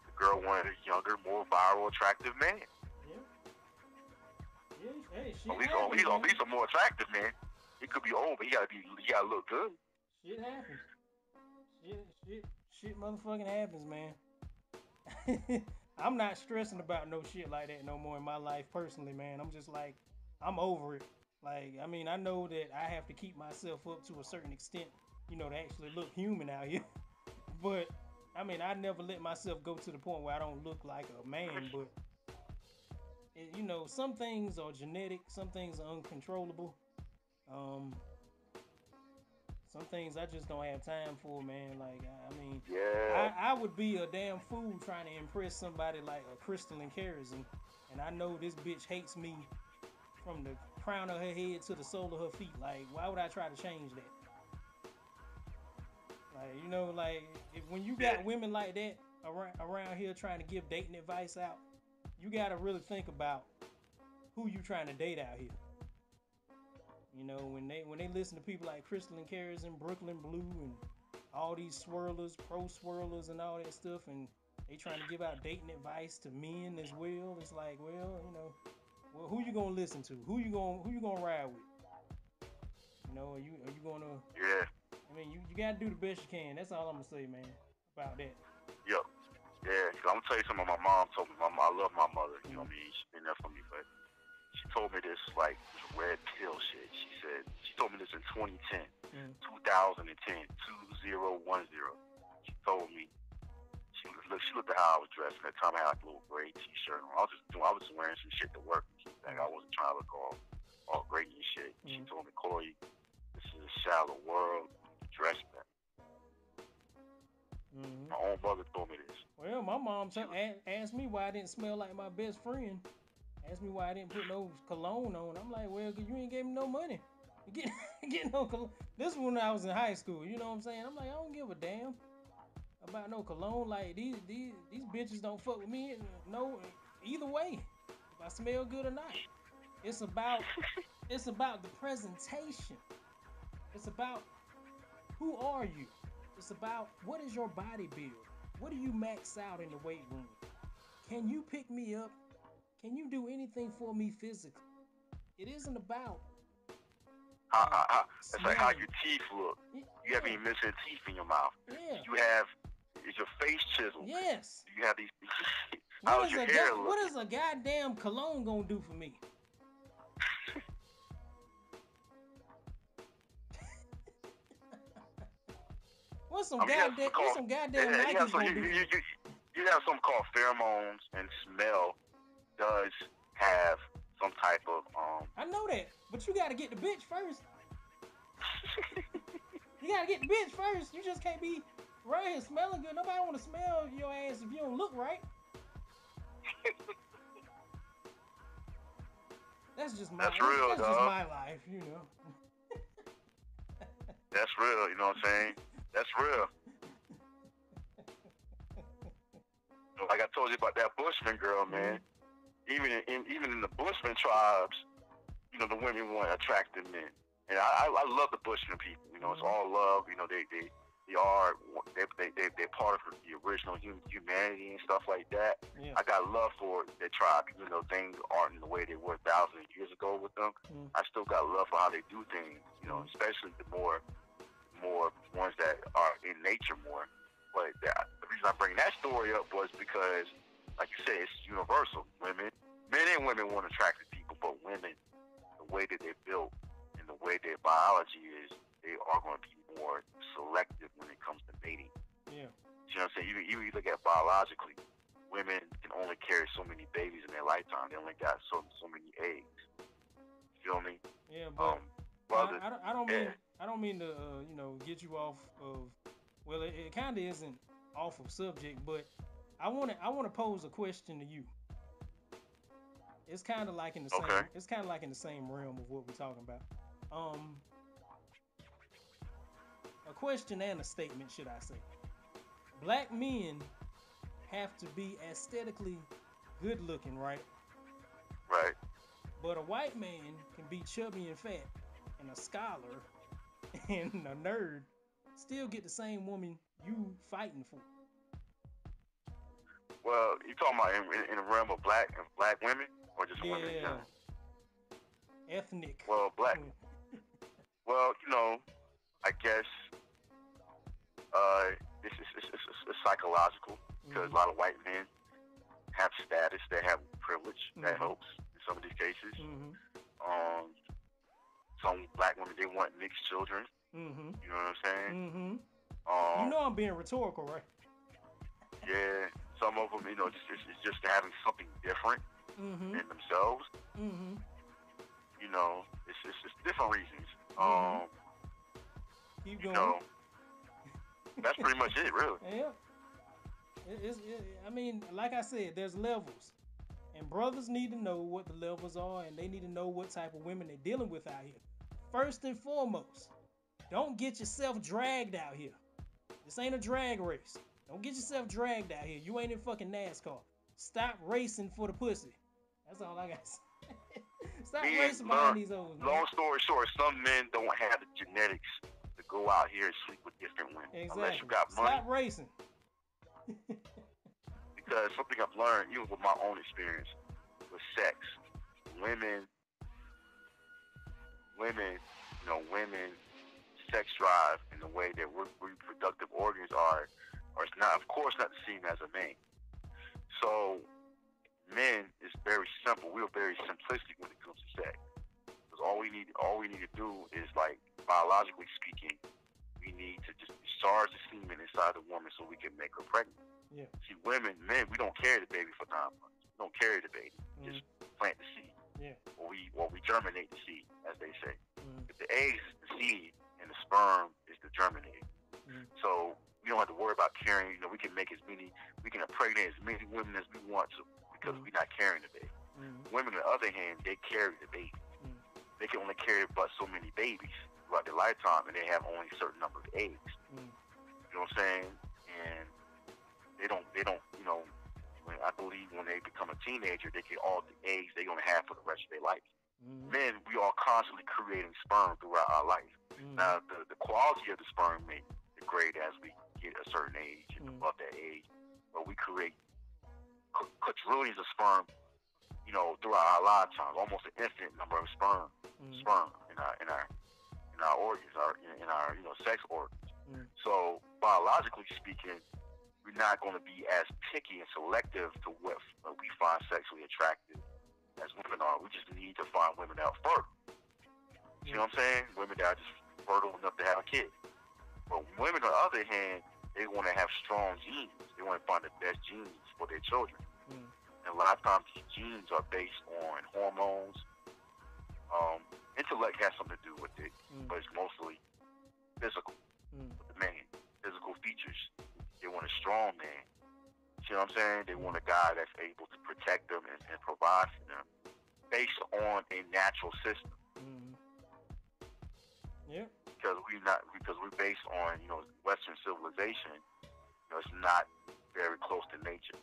the girl wanted a younger, more viral, attractive man. Yeah. Hey, at least a more attractive man. He could be old, but he gotta look good. Shit happens. Shit motherfucking happens, man. I'm not stressing about no shit like that no more in my life personally, man. I'm just like, I'm over it. Like, I mean, I know that I have to keep myself up to a certain extent, you know, to actually look human out here. But, I mean, I never let myself go to the point where I don't look like a man, but, you know, some things are genetic, some things are uncontrollable. Some things I just don't have time for, man. Like, I mean, I would be a damn fool trying to impress somebody like a Crystal and Karazin, and I know this bitch hates me from the crown of her head to the sole of her feet. Like, why would I try to change that? Like, you know, like when you got women like that around here trying to give dating advice out, you gotta really think about who you trying to date out here. You know, when they listen to people like Crystal and Karazin, Brooklyn Blue, and all these swirlers, pro swirlers, and all that stuff, and they trying to give out dating advice to men as well. It's like, well, you know, well, who you gonna listen to? Who you gonna ride with? You know, are you gonna? Yeah. I mean, you gotta do the best you can. That's all I'm gonna say, man, about that. Yep. Yeah. So I'm gonna tell you something. My mom told me. I love my mother. You know what I mean? She's been there for me, but she told me this like red pill shit. She told me this in 2010, 2010, 2010. She told me. She looked at how I was dressed. At that time, I had like a little gray T-shirt on. I was just wearing some shit to work. Like I wasn't trying to look all great and shit. She told me, Corey, this is a shallow world. Dress better. My own mother told me this. Well, my mom asked me why I didn't smell like my best friend. Asked me why I didn't put no cologne on. I'm like, well, cause you ain't gave me no money. Get no cologne. This was when I was in high school. You know what I'm saying? I'm like, I don't give a damn about no cologne. Like these bitches don't fuck with me. No, either way, if I smell good or not. It's about the presentation. It's about who are you. It's about what is your body build. What do you max out in the weight room? Can you pick me up? Can you do anything for me physically? It isn't about it's like how your teeth look. You have any missing teeth in your mouth. Yeah. Is your face chiseled? Yes. You have these. How's your hair look? What is a goddamn cologne gonna do for me? What's some goddamn Nikes gonna do? You have something called pheromones, and smell does have some type of I know that, but you gotta get the bitch first. You gotta get the bitch first. You just can't be right here smelling good. Nobody wanna smell your ass if you don't look right. That's just my life, you know. That's real, you know what I'm saying? That's real. Like I told you about that Bushman girl, man. Even in the Bushman tribes, you know, the women want attractive men. And I love the Bushman people. You know, it's all love. You know, they're part of the original humanity and stuff like that. Yeah. I got love for their tribe. Even though things aren't in the way they were thousands of years ago with them, I still got love for how they do things. You know, especially the more ones that are in nature more. But the reason I bring that story up was because, like you said, it's universal. Men and women want attractive people, but women, the way that they're built and the way their biology is, they are going to be more selective when it comes to mating. Yeah. You know what I'm saying? You look at biologically, women can only carry so many babies in their lifetime. They only got so many eggs. You feel me? Yeah, but I don't mean to get you off of. Well, it kind of isn't off of subject, but I want to pose a question to you. It's kind of like in the same. It's kind of like in the same realm of what we're talking about. A question and a statement, should I say? Black men have to be aesthetically good looking, right? Right. But a white man can be chubby and fat, and a scholar and a nerd still get the same woman you fighting for. Well, you talking about in the realm of black women, or just women? Yeah. Ethnic. Well, black. Well, you know, I guess it's psychological because a lot of white men have status, they have privilege that helps in some of these cases. Some black women, they want mixed children. You know what I'm saying? You know I'm being rhetorical, right? Yeah. Some of them, you know, it's just having something different in themselves. You know, it's different reasons. Keep going. You know, that's pretty much it, really. Yeah. I mean, like I said, there's levels. And brothers need to know what the levels are, and they need to know what type of women they're dealing with out here. First and foremost, don't get yourself dragged out here. This ain't a drag race. Don't get yourself dragged out here. You ain't in fucking NASCAR. Stop racing for the pussy. That's all I got to say. Stop racing behind these hoes, man. Long story short, some men don't have the genetics to go out here and sleep with different women. Exactly. Unless you got money. Stop racing. Because something I've learned, even with my own experience with sex, women, sex drive and the way their reproductive organs are it's not, of course, not the same as a man. So, men is very simple. We're very simplistic when it comes to sex. Because all we need to do is, like, biologically speaking, we need to just discharge the semen inside the woman so we can make her pregnant. Yeah. See, men, we don't carry the baby for 9 months. We don't carry the baby. We just plant the seed. Yeah. Or we germinate the seed, as they say. If the egg is the seed and the sperm is the germinator. So we don't have to worry about carrying. We can impregnate as many women as we want to because we're not carrying the baby. Women, on the other hand, they carry the baby. They can only carry but so many babies throughout their lifetime, and they have only a certain number of eggs. You know what I'm saying? And they don't. I believe when they become a teenager, they get all the eggs they're gonna have for the rest of their life. Men, we are constantly creating sperm throughout our life. Now, the quality of the sperm may degrade as we get a certain age and above that age, but we create quadrillions of sperm, throughout our lifetime, almost an infinite number of sperm in our organs, in our sex organs. So biologically speaking, we're not going to be as picky and selective to what we find sexually attractive as women are. We just need to find women that are fertile. You know what I'm saying? Women that are just fertile enough to have a kid. But women, on the other hand, they want to have strong genes. They want to find the best genes for their children. And a lot of times these genes are based on hormones. Intellect has something to do with it, but it's mostly physical. With the man, physical features. They want a strong man. You know what I'm saying? They want a guy that's able to protect them and provide for them based on a natural system. Yeah. Because we're based on Western civilization. It's not very close to nature.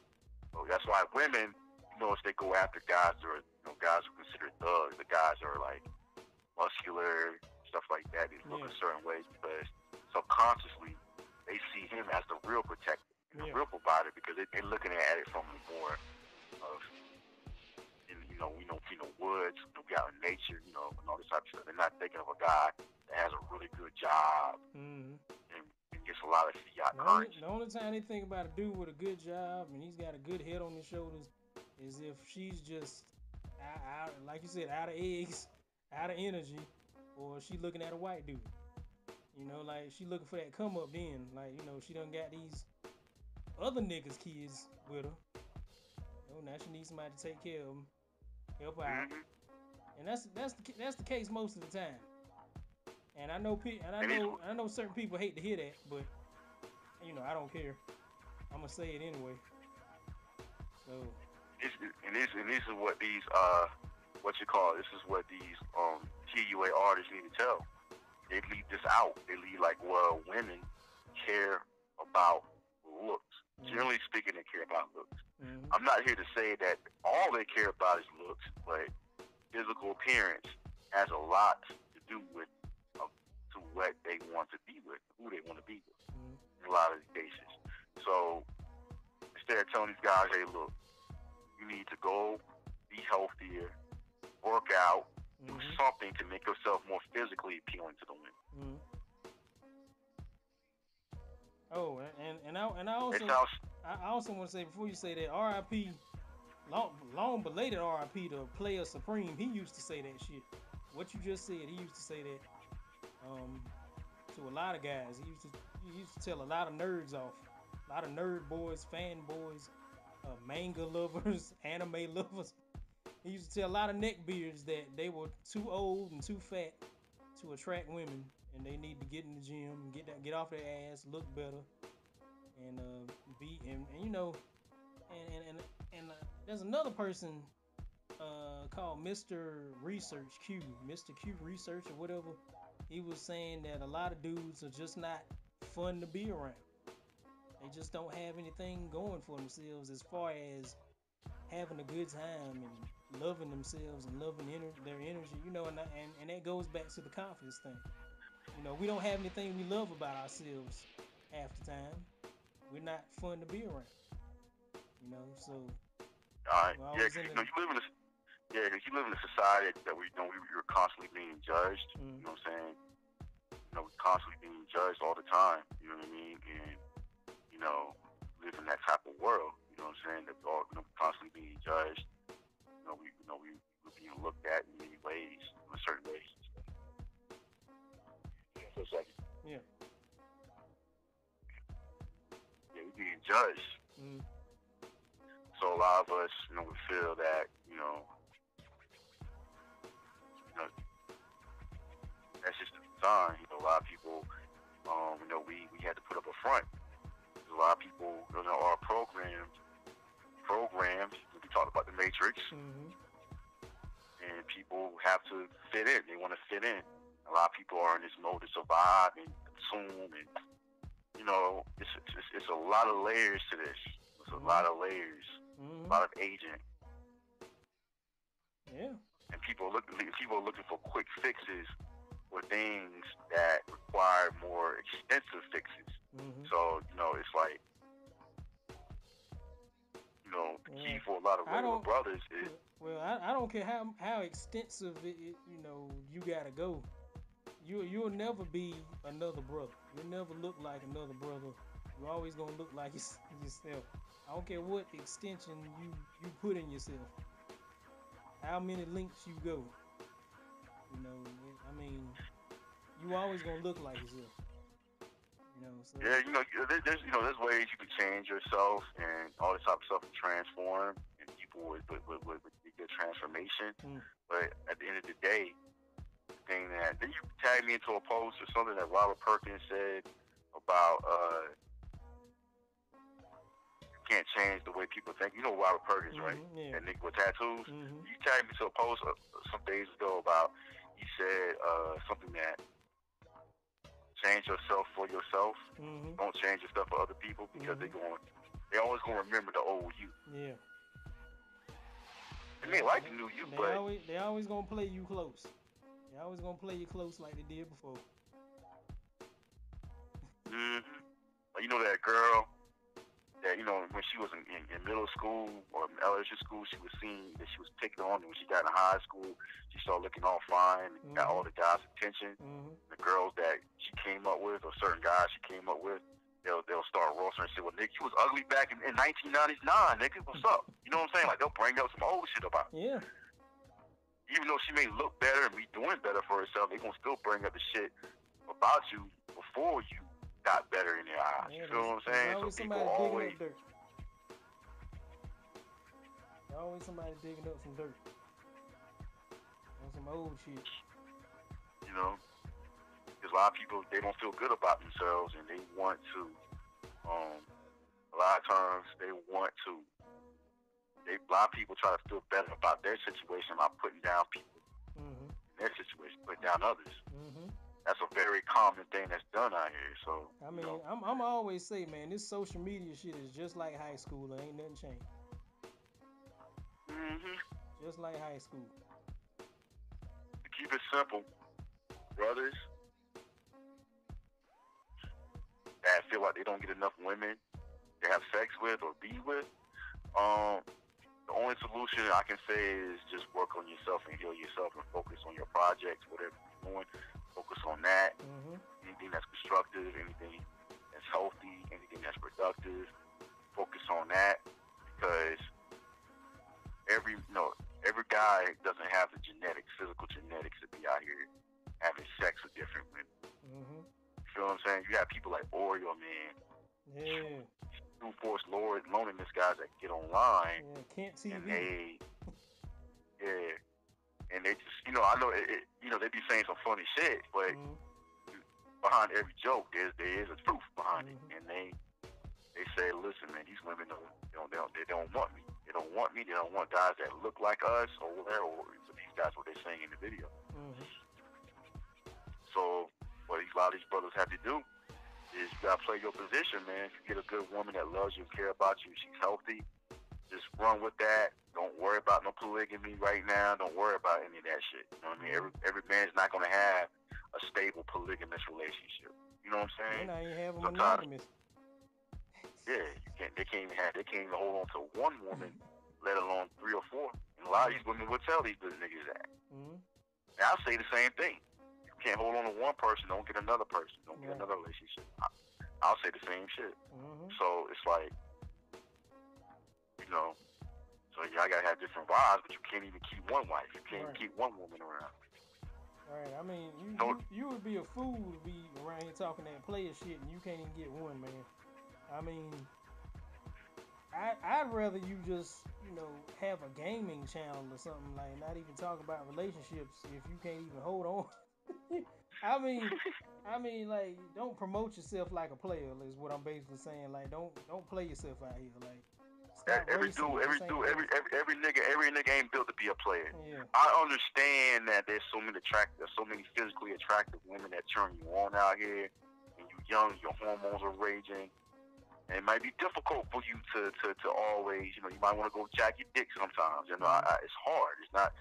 So that's why women, if they go after guys that are guys who are considered thugs, the guys are like muscular, stuff like that. They look a certain way because subconsciously they see him as the real protector, and the real provider, because they're looking at it from more of, we know woods, we out in nature, and all this type of stuff. They're not thinking of a guy that has a really good job and gets a lot of fiat currency. The only time they think about a dude with a good job and he's got a good head on his shoulders is if she's just out, like you said, out of eggs, out of energy, or she looking at a white dude. Like she looking for that come up then. Like, she done got these other niggas' kids with her. Now she needs somebody to take care of them, help her out. And that's the case most of the time. And I know I know certain people hate to hear that, but I don't care. I'm gonna say it anyway. So this is what these this is what these TUA artists need to tell. They leave this out. They leave like, well, women care about looks. Generally speaking, they care about looks. I'm not here to say that all they care about is looks, but physical appearance has a lot to do with to what they want to be with, who they want to be with, in a lot of these cases. So instead of telling these guys, hey, look, you need to go be healthier, work out, do something to make yourself more physically appealing to the women. Oh, and I also want to say, before you say that, R.I.P. long belated R.I.P. to Player Supreme. He used to say that shit. What you just said, he used to say that to a lot of guys. He used to tell a lot of nerds off, a lot of nerd boys, fanboys, manga lovers, anime lovers. He used to tell a lot of neckbeards that they were too old and too fat to attract women, and they need to get in the gym, get off their ass, look better, and there's another person called Mr. Q Research or whatever. He was saying that a lot of dudes are just not fun to be around. They just don't have anything going for themselves as far as having a good time and loving themselves and loving their energy, you know, and that goes back to the confidence thing. You know, we don't have anything we love about ourselves half the time. We're not fun to be around. You know, so All right. Yeah, cause, you know, you live in a society that we're constantly being judged. Mm-hmm. You know what I'm saying? You know, we're constantly being judged all the time. You know what I mean? And you know, live in that type of world. You know what I'm saying? That we're all, you know, constantly being judged. We're being looked at in many ways, in certain ways. Yeah, for a second. Yeah. Yeah, we're being judged. Mm-hmm. So a lot of us, you know, we feel that, you know, that's just the design. You know, a lot of people, you know, we had to put up a front. A lot of people, you know, are programmed. We talked about the Matrix, mm-hmm. and people have to fit in. They want to fit in. A lot of people are in this mode to survive and consume, and you know, it's a lot of layers to this. It's a lot of layers, a lot of agent. Yeah. And people are looking for quick fixes or things that require more extensive fixes. Mm-hmm. So, you know, it's like, you know, the key for a lot of regular brothers is... Well, I don't care how extensive you know, you gotta go. You'll never be another brother. You'll never look like another brother. You're always gonna look like yourself. I don't care what extension you put in yourself. How many links you go. You know, I mean, you always gonna look like yourself. You know, so. Yeah, you know, there's ways you can change yourself and all this type of stuff and transform, and people with good transformation. But at the end of the day, the thing that then you tagged me into a post or something that Robert Perkins said about you can't change the way people think. You know Robert Perkins, right? Yeah. That nigga with tattoos. Mm-hmm. You tagged me to a post some days ago about he said something that change yourself for yourself. Mm-hmm. Don't change your stuff for other people because they always gonna remember the old you. Yeah. They may like the new you, but they always gonna play you close. They always gonna play you close like they did before. You know that girl that, you know, when she was in middle school or elementary school, she was seen that she was picked on, and when she got in high school, she started looking all fine and got all the guys' attention. The girls that she came up with, or certain guys she came up with, they'll start roasting and say, well, nigga, you was ugly back in 1999, nigga, what's up? You know what I'm saying? Like, they'll bring up some old shit about her. Yeah. Even though she may look better and be doing better for herself, they gonna still bring up the shit about you before you got better in their eyes. Yeah, you feel what I'm saying? So people always... There's always somebody digging up some dirt. On some old shit. You know? Because a lot of people, they don't feel good about themselves, and they want to, a lot of times, a lot of people try to feel better about their situation by putting down people in their situation, putting down others. That's a very common thing that's done out here. So I mean, you know. I'm always say, man, this social media shit is just like high school. There ain't nothing changed. Just like high school. To keep it simple, brothers that feel like they don't get enough women to have sex with or be with, the only solution I can say is just work on yourself and heal yourself and focus on your projects, whatever you're doing. Focus on that. Anything that's constructive, anything that's healthy, anything that's productive. Focus on that, because every guy doesn't have the physical genetics to be out here having sex with different women. You feel what I'm saying? You got people like Oreo Man. Yeah. True force loneliness guys that get online. Yeah, can't see. And they just, you know, I know you know, they be saying some funny shit, but behind every joke there is a truth behind it. And they say, listen, man, these women they don't want me. They don't want me. They don't want guys that look like us or whatever. Or that's what they're saying in the video. Mm-hmm. So what a lot of these brothers have to do is you gotta play your position, man. If you get a good woman that loves you, care about you, she's healthy, just run with that. Don't worry about no polygamy right now. Don't worry about any of that shit. You know what I mean? Every man's not gonna have a stable polygamous relationship. You know what I'm saying? And I ain't have a Sometimes, monogamous. yeah, they can't even hold on to one woman, let alone 3 or 4. And a lot of these women will tell these good niggas that. Mm-hmm. And I'll say the same thing. You can't hold on to one person, don't get another person, don't get another relationship. I'll say the same shit. Mm-hmm. So it's like, you know, so y'all gotta have different vibes, but you can't even keep one wife. You can't even keep one woman around. Right. I mean, you would be a fool to be around here talking that player shit and you can't even get one, man. I mean, I'd rather you just, you know, have a gaming channel or something, like not even talk about relationships if you can't even hold on. I mean, like, don't promote yourself like a player is what I'm basically saying. Like, don't play yourself out here. Like, stop every racing. every nigga ain't built to be a player. Yeah. I understand that there's so many physically attractive women that turn you on out here, and you young, your hormones are raging. And it might be difficult for you to always, you know, you might want to go jack your dick sometimes. You know, it's hard. It's not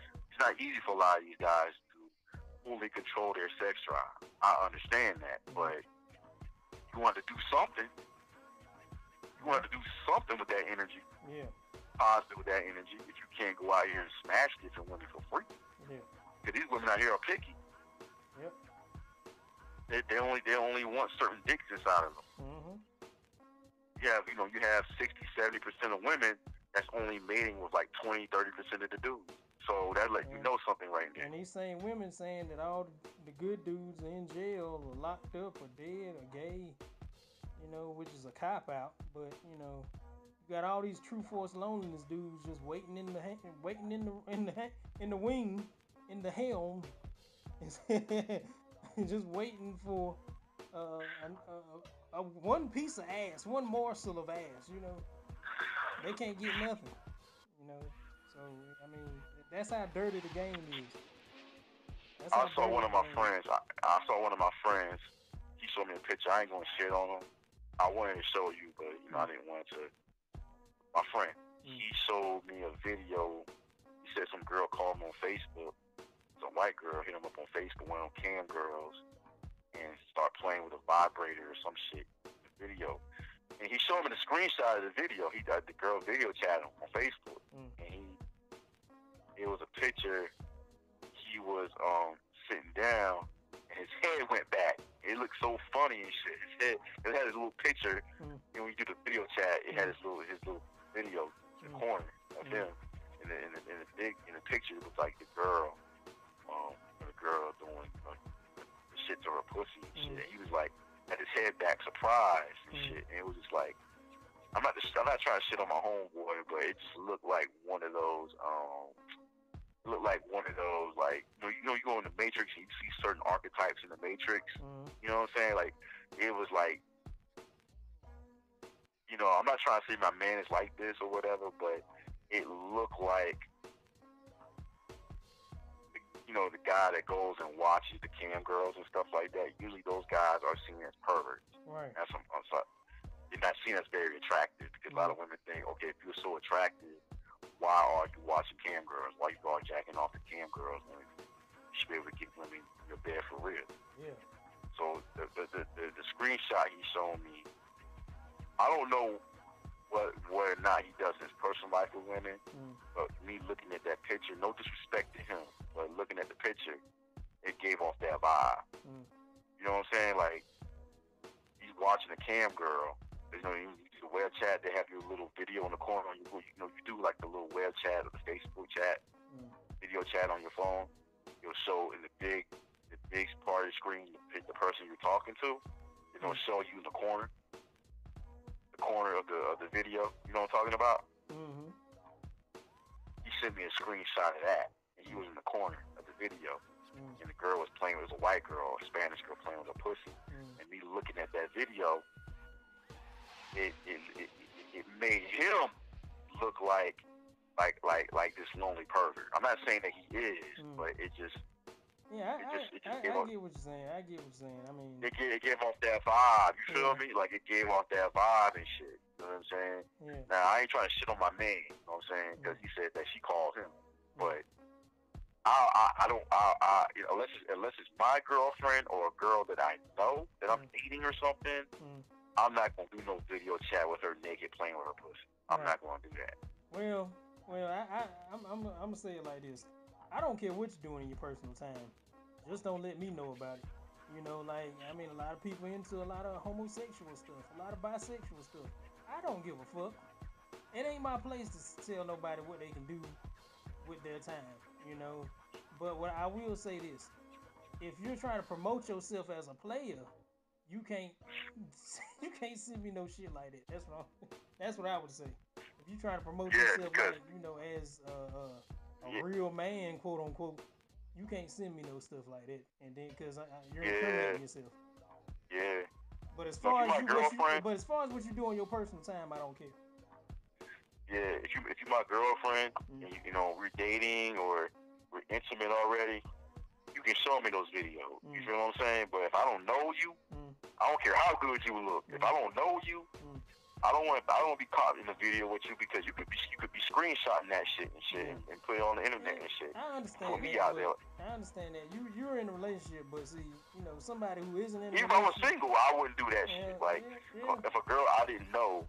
easy for a lot of these guys to fully control their sex drive. I understand that, but you want to do something. You want to do something with that energy. Yeah. Positive with that energy. If you can't go out here and smash different women for free. Yeah. Because these women out here are picky. Yep. They only want certain dicks inside of them. Mm-hmm. You have 60-70% of women that's only mating with like 20-30% of the dudes. So that let you know something right there. And these same women saying that all the good dudes are in jail or locked up or dead or gay, you know, which is a cop out. But you know, you got all these true force loneliness dudes just waiting in the wing, in the helm, just waiting for one piece of ass, one morsel of ass, you know. They can't get nothing, you know. So, I mean, that's how dirty the game is. I saw one of my friends. He showed me a picture. I ain't going to shit on him. I wanted to show you, but, you know, I didn't want to. My friend, he showed me a video. He said some girl called him on Facebook. Some white girl hit him up on Facebook, one of them cam girls, and start playing with a vibrator or some shit in the video. And he showed me the screenshot of the video. He got the girl video chatting on Facebook. And it was a picture. He was sitting down and his head went back. It looked so funny and shit. His head, it had his little picture. And when you do the video chat, it had his little video in the corner of him. In the picture, it looked like the girl doing shit to her pussy and shit. And he was like, had his head back, surprised and shit. And it was just like, I'm not trying to shit on my homeboy, but it just looked like one of those, like, you know, you go in the Matrix and you see certain archetypes in the Matrix. You know what I'm saying? Like, it was like, you know, I'm not trying to say my man is like this or whatever, but it looked like, you know, the guy that goes and watches the cam girls and stuff like that. Usually those guys are seen as perverts. Right. They're not seen as very attractive because a lot of women think, okay, if you're so attractive, why are you watching cam girls? Why you are jacking off the cam girls when you should be able to get women in your bed for real? Yeah. So the screenshot he showed me, I don't know whether or not he does his personal life with women, but me looking at that picture, no disrespect to him, but looking at the picture, it gave off that vibe. You know what I'm saying? Like, he's watching a cam girl. You know, you do the web chat, they have your little video in the corner. You do like the little web chat or the Facebook chat, video chat on your phone. It'll show in the big part of the screen the person you're talking to. It'll show you in the corner of the video. You know what I'm talking about? He sent me a screenshot of that, and he was in the corner of the video, and the girl was playing. It was a white girl, a Spanish girl playing with a pussy, and me looking at that video. It made him look like like this lonely pervert. I'm not saying that he is, but it just. Yeah, I get what you're saying. I get what you're saying. I mean, it gave off that vibe. You feel me? Like it gave off that vibe and shit. You know what I'm saying? Yeah. Now I ain't trying to shit on my man. You know what I'm saying? Because he said that she called him, but I don't. You know, unless it's my girlfriend or a girl that I know that I'm dating or something, I'm not gonna do no video chat with her naked playing with her pussy. I'm not gonna do that. Well, I'm gonna say it like this. I don't care what you're doing in your personal time. Just don't let me know about it. You know, like, I mean, a lot of people into a lot of homosexual stuff, a lot of bisexual stuff. I don't give a fuck. It ain't my place to tell nobody what they can do with their time, you know. But what I will say this, if you're trying to promote yourself as a player, you can't send me no shit like that. That's what I would say. If you're trying to promote yourself like, you know, as a real man, quote unquote, you can't send me no stuff like that, and then because you're incriminating yourself. Yeah. But as far as what you do in your personal time, I don't care. Yeah, if you're my girlfriend, and you know we're dating or we're intimate already, you can show me those videos. You feel what I'm saying? But if I don't know you, I don't care how good you look. If I don't know you, I don't want to be caught in the video with you because you could be screenshotting that shit and put it on the internet and shit. I understand me out there. I understand that you're in a relationship, but see, you know, somebody who isn't in a relationship. Even if I was single, I wouldn't do that shit. Like if a girl I didn't know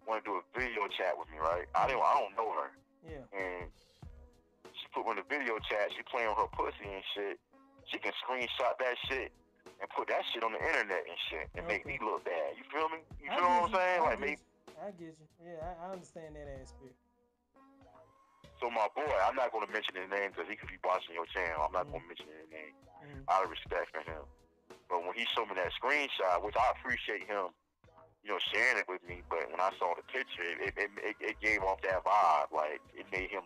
want to do a video chat with me, right? I don't know her. Yeah. And she put in a video chat. She playing with her pussy and shit. She can screenshot that shit and put that shit on the internet and shit and make me look bad. You feel me? You feel what I'm saying? I get you. Yeah, I understand that aspect. So my boy, I'm not going to mention his name because he could be watching your channel. I'm not going to mention his name out of respect for him. But when he showed me that screenshot, which I appreciate him, you know, sharing it with me, but when I saw the picture, it gave off that vibe. Like, it made him,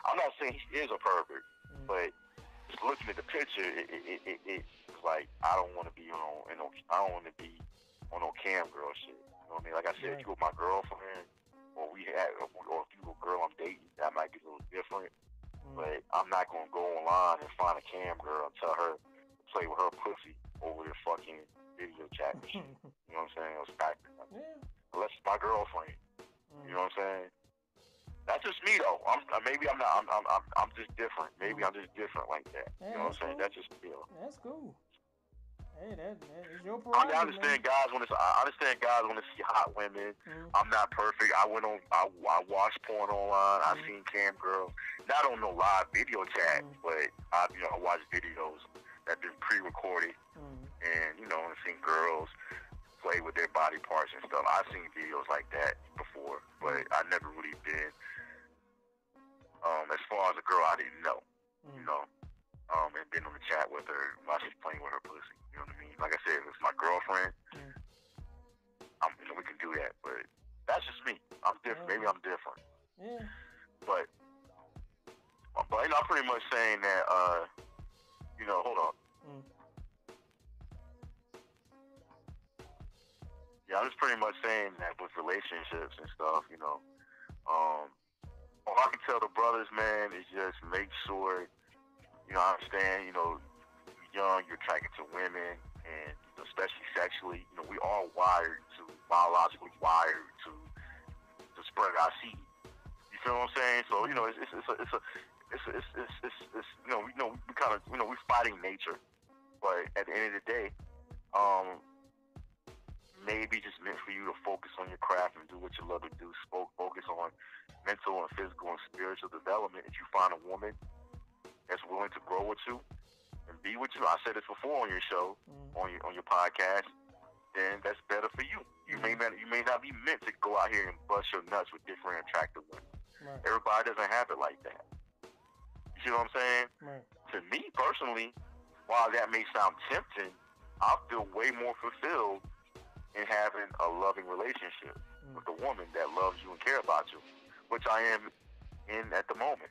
I'm not saying he is a pervert, but just looking at the picture, it's like, I don't want to be on no cam girl shit. You know what I mean? Like I said, if you were my girlfriend, or if you were a girl I'm dating, that might be a little different. But I'm not going to go online and find a cam girl and tell her to play with her pussy over the fucking video chat and shit. You know what I'm saying? It was unless it's my girlfriend. You know what I'm saying? That's just me though. Maybe I'm not. I'm just different. Maybe I'm just different like that. You know what I'm saying? Cool. That's just me. That's cool. Hey, that is your prerogative. I understand guys want to see hot women. I'm not perfect. I watched porn online. I seen cam girls. Not on no live video chat, but I watched videos that been pre-recorded, and I've seen girls play with their body parts and stuff. I've seen videos like that before, but I never really been. As far as a girl I didn't know, and been on the chat with her while she's playing with her pussy. You know what I mean? Like I said, if it's my girlfriend, we can do that. But that's just me. I'm different. Maybe I'm different. Yeah. But I'm pretty much saying that. Hold on. Yeah, I'm just pretty much saying that with relationships and stuff, all I can tell the brothers, man, is just make sure, I understand, you're young, you're attracted to women, and especially sexually, we all biologically wired to spread our seed. You feel what I'm saying? So, we're fighting nature, but at the end of the day, maybe just meant for you to focus on your craft and do what you love to do. Focus on mental and physical and spiritual development. If you find a woman that's willing to grow with you and be with you, I said this before on your show, on your podcast, then that's better for you. You may not be meant to go out here and bust your nuts with different attractive women. Right. Everybody doesn't have it like that. You see what I'm saying? Right. To me personally, while that may sound tempting, I feel way more fulfilled in having a loving relationship with a woman that loves you and care about you, which I am in at the moment.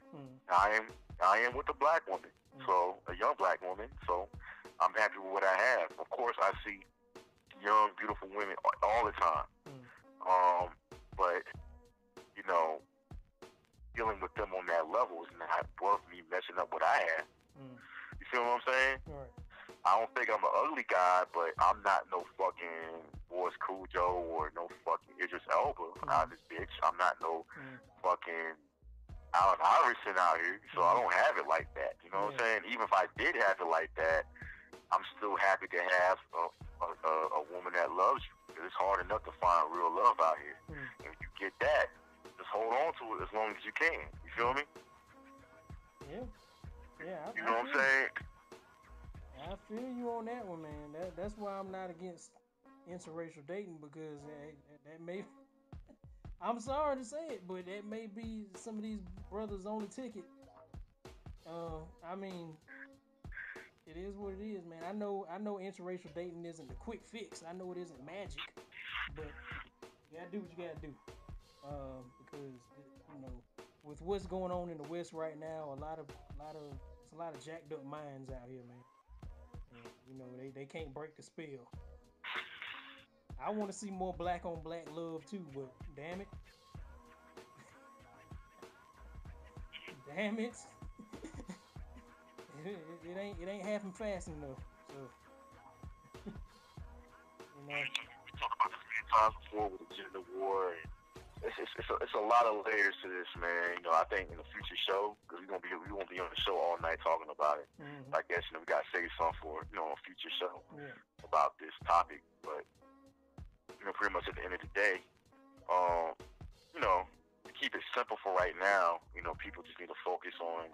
I am with a black woman, so a young black woman, so I'm happy with what I have. Of course, I see young, beautiful women all the time, but dealing with them on that level is not worth me messing up what I have. You feel what I'm saying? Right. I don't think I'm an ugly guy, but I'm not no fucking Boris Cujo or no fucking Idris Elba out of this bitch. I'm not no fucking Allen Iverson out here, so I don't have it like that. You know what I'm saying? Even if I did have it like that, I'm still happy to have a woman that loves you. It's hard enough to find real love out here. And if you get that, just hold on to it as long as you can. You feel me? Yeah. Yeah. You know what I'm saying? I feel you on that one, man. That's why I'm not against interracial dating, because that may. I'm sorry to say it, but that may be some of these brothers' only ticket. I mean, it is what it is, man. I know interracial dating isn't the quick fix. I know it isn't magic, but you gotta do what you gotta do. Because with what's going on in the West right now, it's a lot of jacked up minds out here, man. And, they can't break the spell. I want to see more black on black love too, but damn it. Damn it. it ain't happening fast enough. So we talked about this many times before with the gender war. It's a lot of layers to this, man. I think in the future show, because we won't be on the show all night talking about it. I guess we gotta save something for a future show about this topic. But pretty much at the end of the day, to keep it simple for right now, people just need to focus on,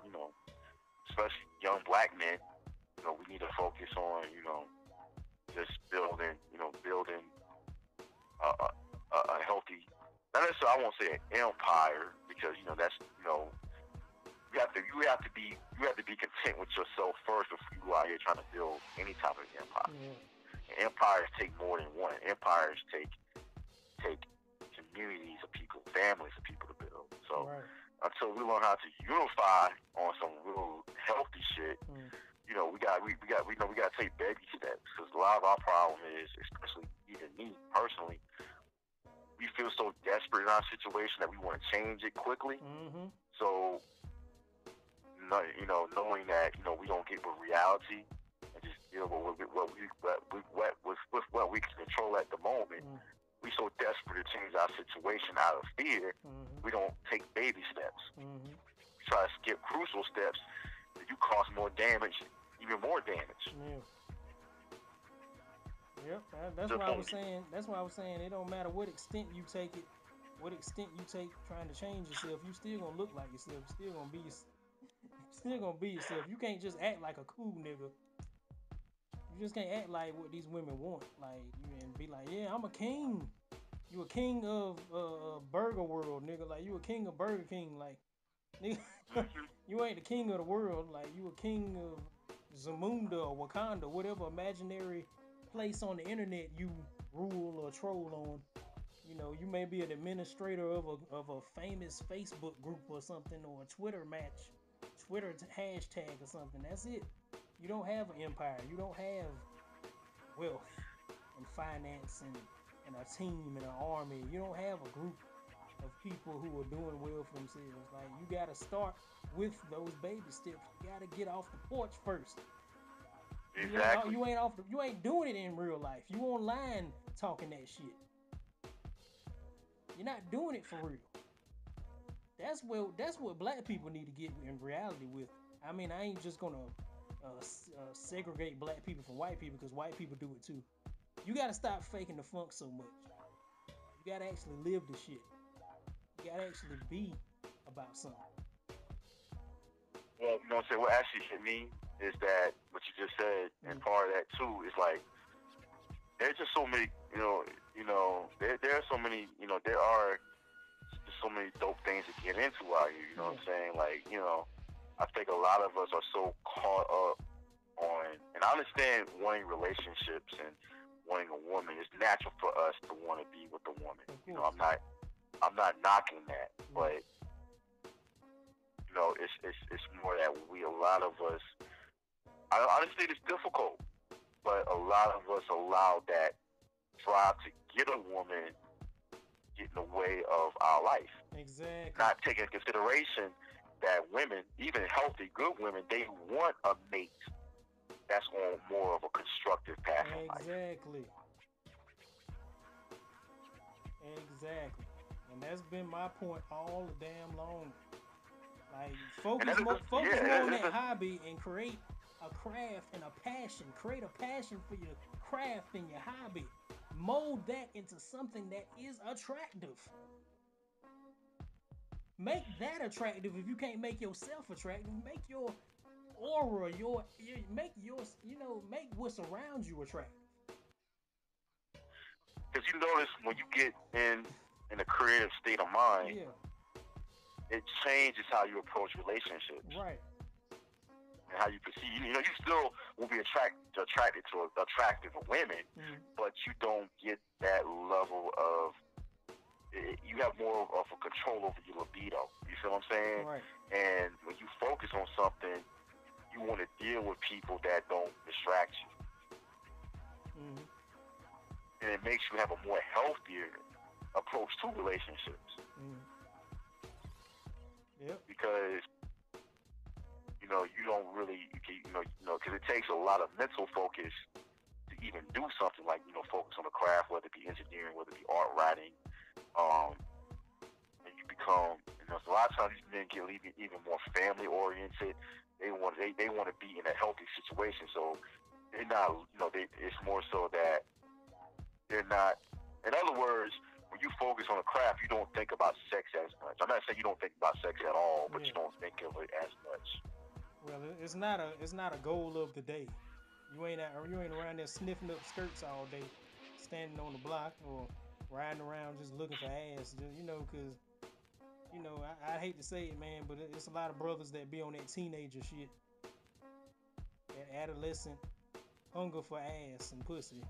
especially young black men. We need to focus on, just building a healthy. Not necessarily, I won't say an empire, because that's you have to be content with yourself first before you go out here trying to build any type of empire. And empires take more than one. Empires take communities of people, families of people to build. So until we learn how to unify on some real healthy shit, we got to take baby steps, because a lot of our problem is, especially even me personally, we feel so desperate in our situation that we want to change it quickly. So, knowing that we don't get with reality and just deal with what we can control at the moment, we so desperate to change our situation out of fear, we don't take baby steps. We try to skip crucial steps that you cause more damage, even more damage. Yep, that's why I was saying it don't matter what extent you take it, what extent you take trying to change yourself, you still gonna look like yourself, you still gonna be yourself. You can't just act like a cool nigga. You just can't act like what these women want, and be like, yeah, I'm a king. You a king of Burger World, nigga. Like, you a king of Burger King, like, nigga. You ain't the king of the world. Like, you a king of Zamunda or Wakanda, whatever imaginary place on the internet you rule or troll on. You may be an administrator of a famous Facebook group or something, or a Twitter hashtag or something. That's it. You don't have an empire. You don't have wealth and finance and a team and an army. You don't have a group of people who are doing well for themselves. Like, you gotta start with those baby steps. You gotta get off the porch first. Exactly. You ain't doing it in real life. You online talking that shit. You're not doing it for real. That's what black people need to get in reality with. I mean, I ain't just gonna segregate black people from white people, because white people do it too. You gotta stop faking the funk so much. You gotta actually live the shit. You gotta actually be about something. Well, what actually hit me is that what you just said, and part of that too is like, there's just so many, there are so many, there are just so many dope things to get into out here. You know what I'm saying? Like, I think a lot of us are so caught up on, and I understand wanting relationships and wanting a woman. It's natural for us to want to be with a woman. I'm not knocking that, but it's more that a lot of us. I understand it's difficult, but a lot of us allow that drive to get a woman get in the way of our life. Exactly. Not taking into consideration that women, even healthy, good women, they want a mate that's on more of a constructive path in life. Exactly. Exactly. And that's been my point all the damn long. Like, focus more on that hobby and create a craft and a passion. Create a passion for your craft and your hobby. Mold that into something that is attractive. Make that attractive. If you can't make yourself attractive, make your aura, make what's around you attractive. Because you notice when you get in a creative state of mind, it changes how you approach relationships. Right. And how you perceive. You still will be attracted to attractive women, but you don't get that level of. You have more of a control over your libido. You feel what I'm saying? Right. And when you focus on something, you want to deal with people that don't distract you. And it makes you have a more healthier approach to relationships. Yep. Because you don't really, because it takes a lot of mental focus to even do something like, focus on a craft, whether it be engineering, whether it be art, writing. And you become, a lot of times these men get even more family oriented. They want to be in a healthy situation. So they're not, it's more so that they're not. In other words, when you focus on a craft, you don't think about sex as much. I'm not saying you don't think about sex at all, but you don't think of it as much. Well, it's not a goal of the day. You ain't around there sniffing up skirts all day, standing on the block or riding around just looking for ass. Because I hate to say it, man, but it's a lot of brothers that be on that teenager shit, that adolescent hunger for ass and pussy.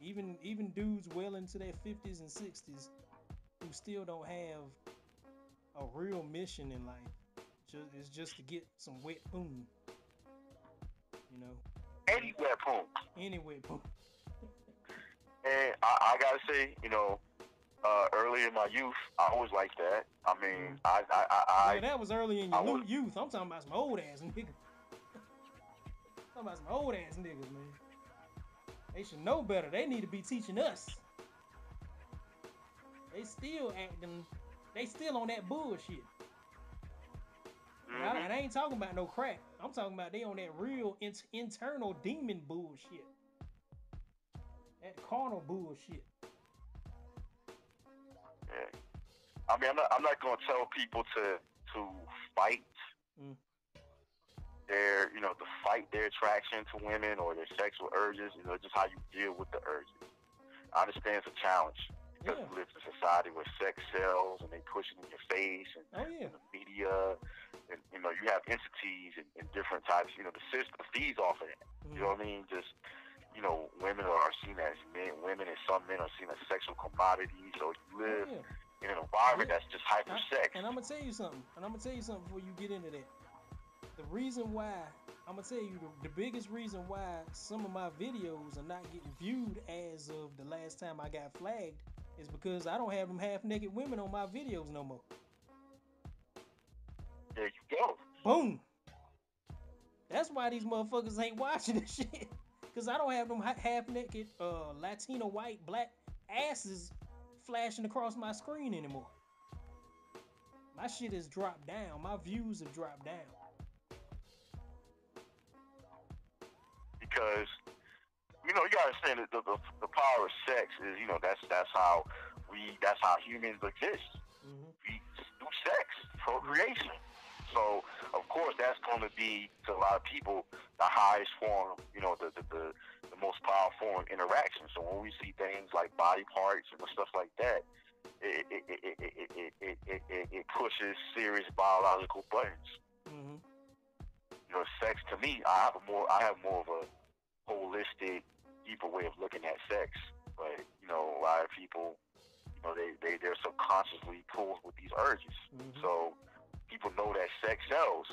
Even dudes well into their 50s and 60s who still don't have a real mission in life. It's just to get some wet poon. Any wet poon. Any wet poon. And I gotta say, early in my youth, I always liked that. I mean, Well, that was early in your youth. I'm talking about some old ass niggas. Man. They should know better. They need to be teaching us. They still on that bullshit. And I ain't talking about no crack. I'm talking about they on that real internal demon bullshit. That carnal bullshit. Yeah. I mean, I'm not going to tell people to fight to fight their attraction to women or their sexual urges. Just how you deal with the urges. I understand it's a challenge because we live in a society where sex sells and they push it in your face and in the media. And, you have entities and different types. The system feeds off of it. You know what I mean? Just, women are seen as women, and some men are seen as sexual commodities. So you live in an environment that's just hyper sex. And I'm going to tell you something. Before you get into that. The reason why, I'm going to tell you the biggest reason why some of my videos are not getting viewed as of the last time I got flagged is because I don't have them half-naked women on my videos no more. There you go. Boom. That's why these motherfuckers ain't watching this shit. Because I don't have them half-naked Latino, white, black asses flashing across my screen anymore. My shit has dropped down. My views have dropped down. Because, you gotta understand that the power of sex is, that's how humans exist. We do sex, procreation. So, of course, that's going to be, to a lot of people, the highest form, the most powerful form of interaction. So when we see things like body parts and stuff like that, it pushes serious biological buttons. Sex, to me, I have more of a holistic, deeper way of looking at sex. But, a lot of people, they're subconsciously pulled with these urges. So people know that sex sells.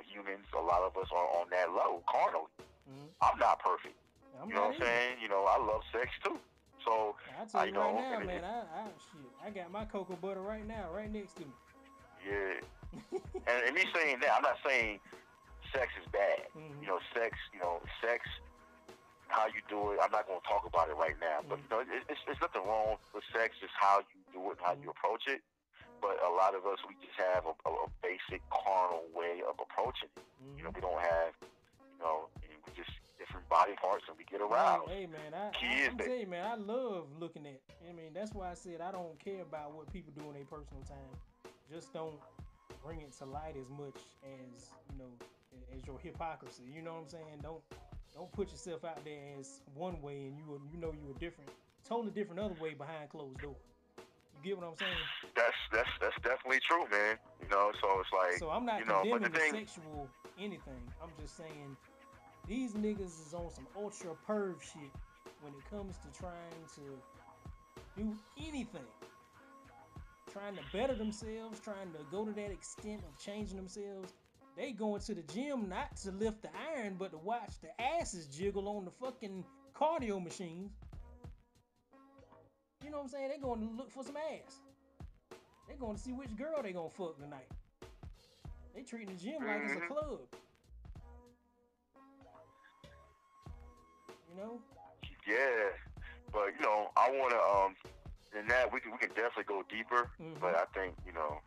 Humans, a lot of us are on that low, carnally. I'm not perfect. What I'm saying? I love sex too. So I tell you right now, and man. I got my cocoa butter right now, right next to me. yeah. And me saying that, I'm not saying sex is bad. Mm-hmm. Sex, how you do it. I'm not going to talk about it right now, but it's nothing wrong with sex. It's how you do it, and how you approach it. But a lot of us, we just have a basic carnal way of approaching it. Mm-hmm. We don't have, and we just different body parts, and we get aroused. Hey man, I'm telling you, man, I love looking at. I mean, that's why I said I don't care about what people do in their personal time. Just don't bring it to light as much as as your hypocrisy. You know what I'm saying? Don't put yourself out there as one way and you a different, totally different other way behind closed doors. You get what I'm saying? That's definitely true, man. So it's like, so I'm not condemning the sexual anything. I'm just saying these niggas is on some ultra perv shit when it comes to trying to do anything. Trying to better themselves, trying to go to that extent of changing themselves. They going to the gym not to lift the iron, but to watch the asses jiggle on the fucking cardio machines. You know what I'm saying? They going to look for some ass. They going to see which girl they gonna fuck tonight. They treating the gym like it's a club. Yeah, but I want to. In that we can definitely go deeper, but I think because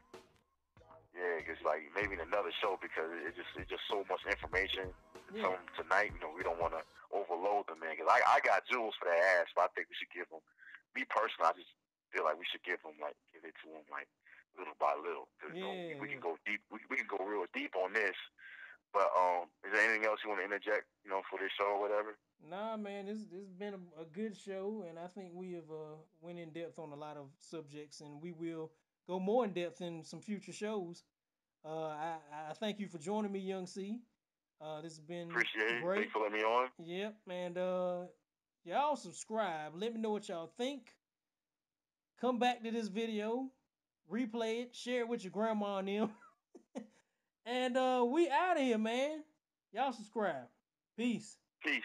like maybe in another show, because it's just so much information. So tonight, we don't want to overload them, man. Because I got jewels for that ass, but I think we should give them. Me personally, I just feel like we should give it to them like little by little. Cause, we can go deep. We can go real deep on this. But is there anything else you want to interject, for this show or whatever? Nah, man, this been a good show, and I think we have went in depth on a lot of subjects, and we will go more in depth in some future shows. I thank you for joining me, Young C. This has been Appreciate it. great. Thanks for letting me on. Yep, and y'all subscribe. Let me know what y'all think. Come back to this video, replay it, share it with your grandma and them. And we out of here, man. Y'all subscribe. Peace. Peace.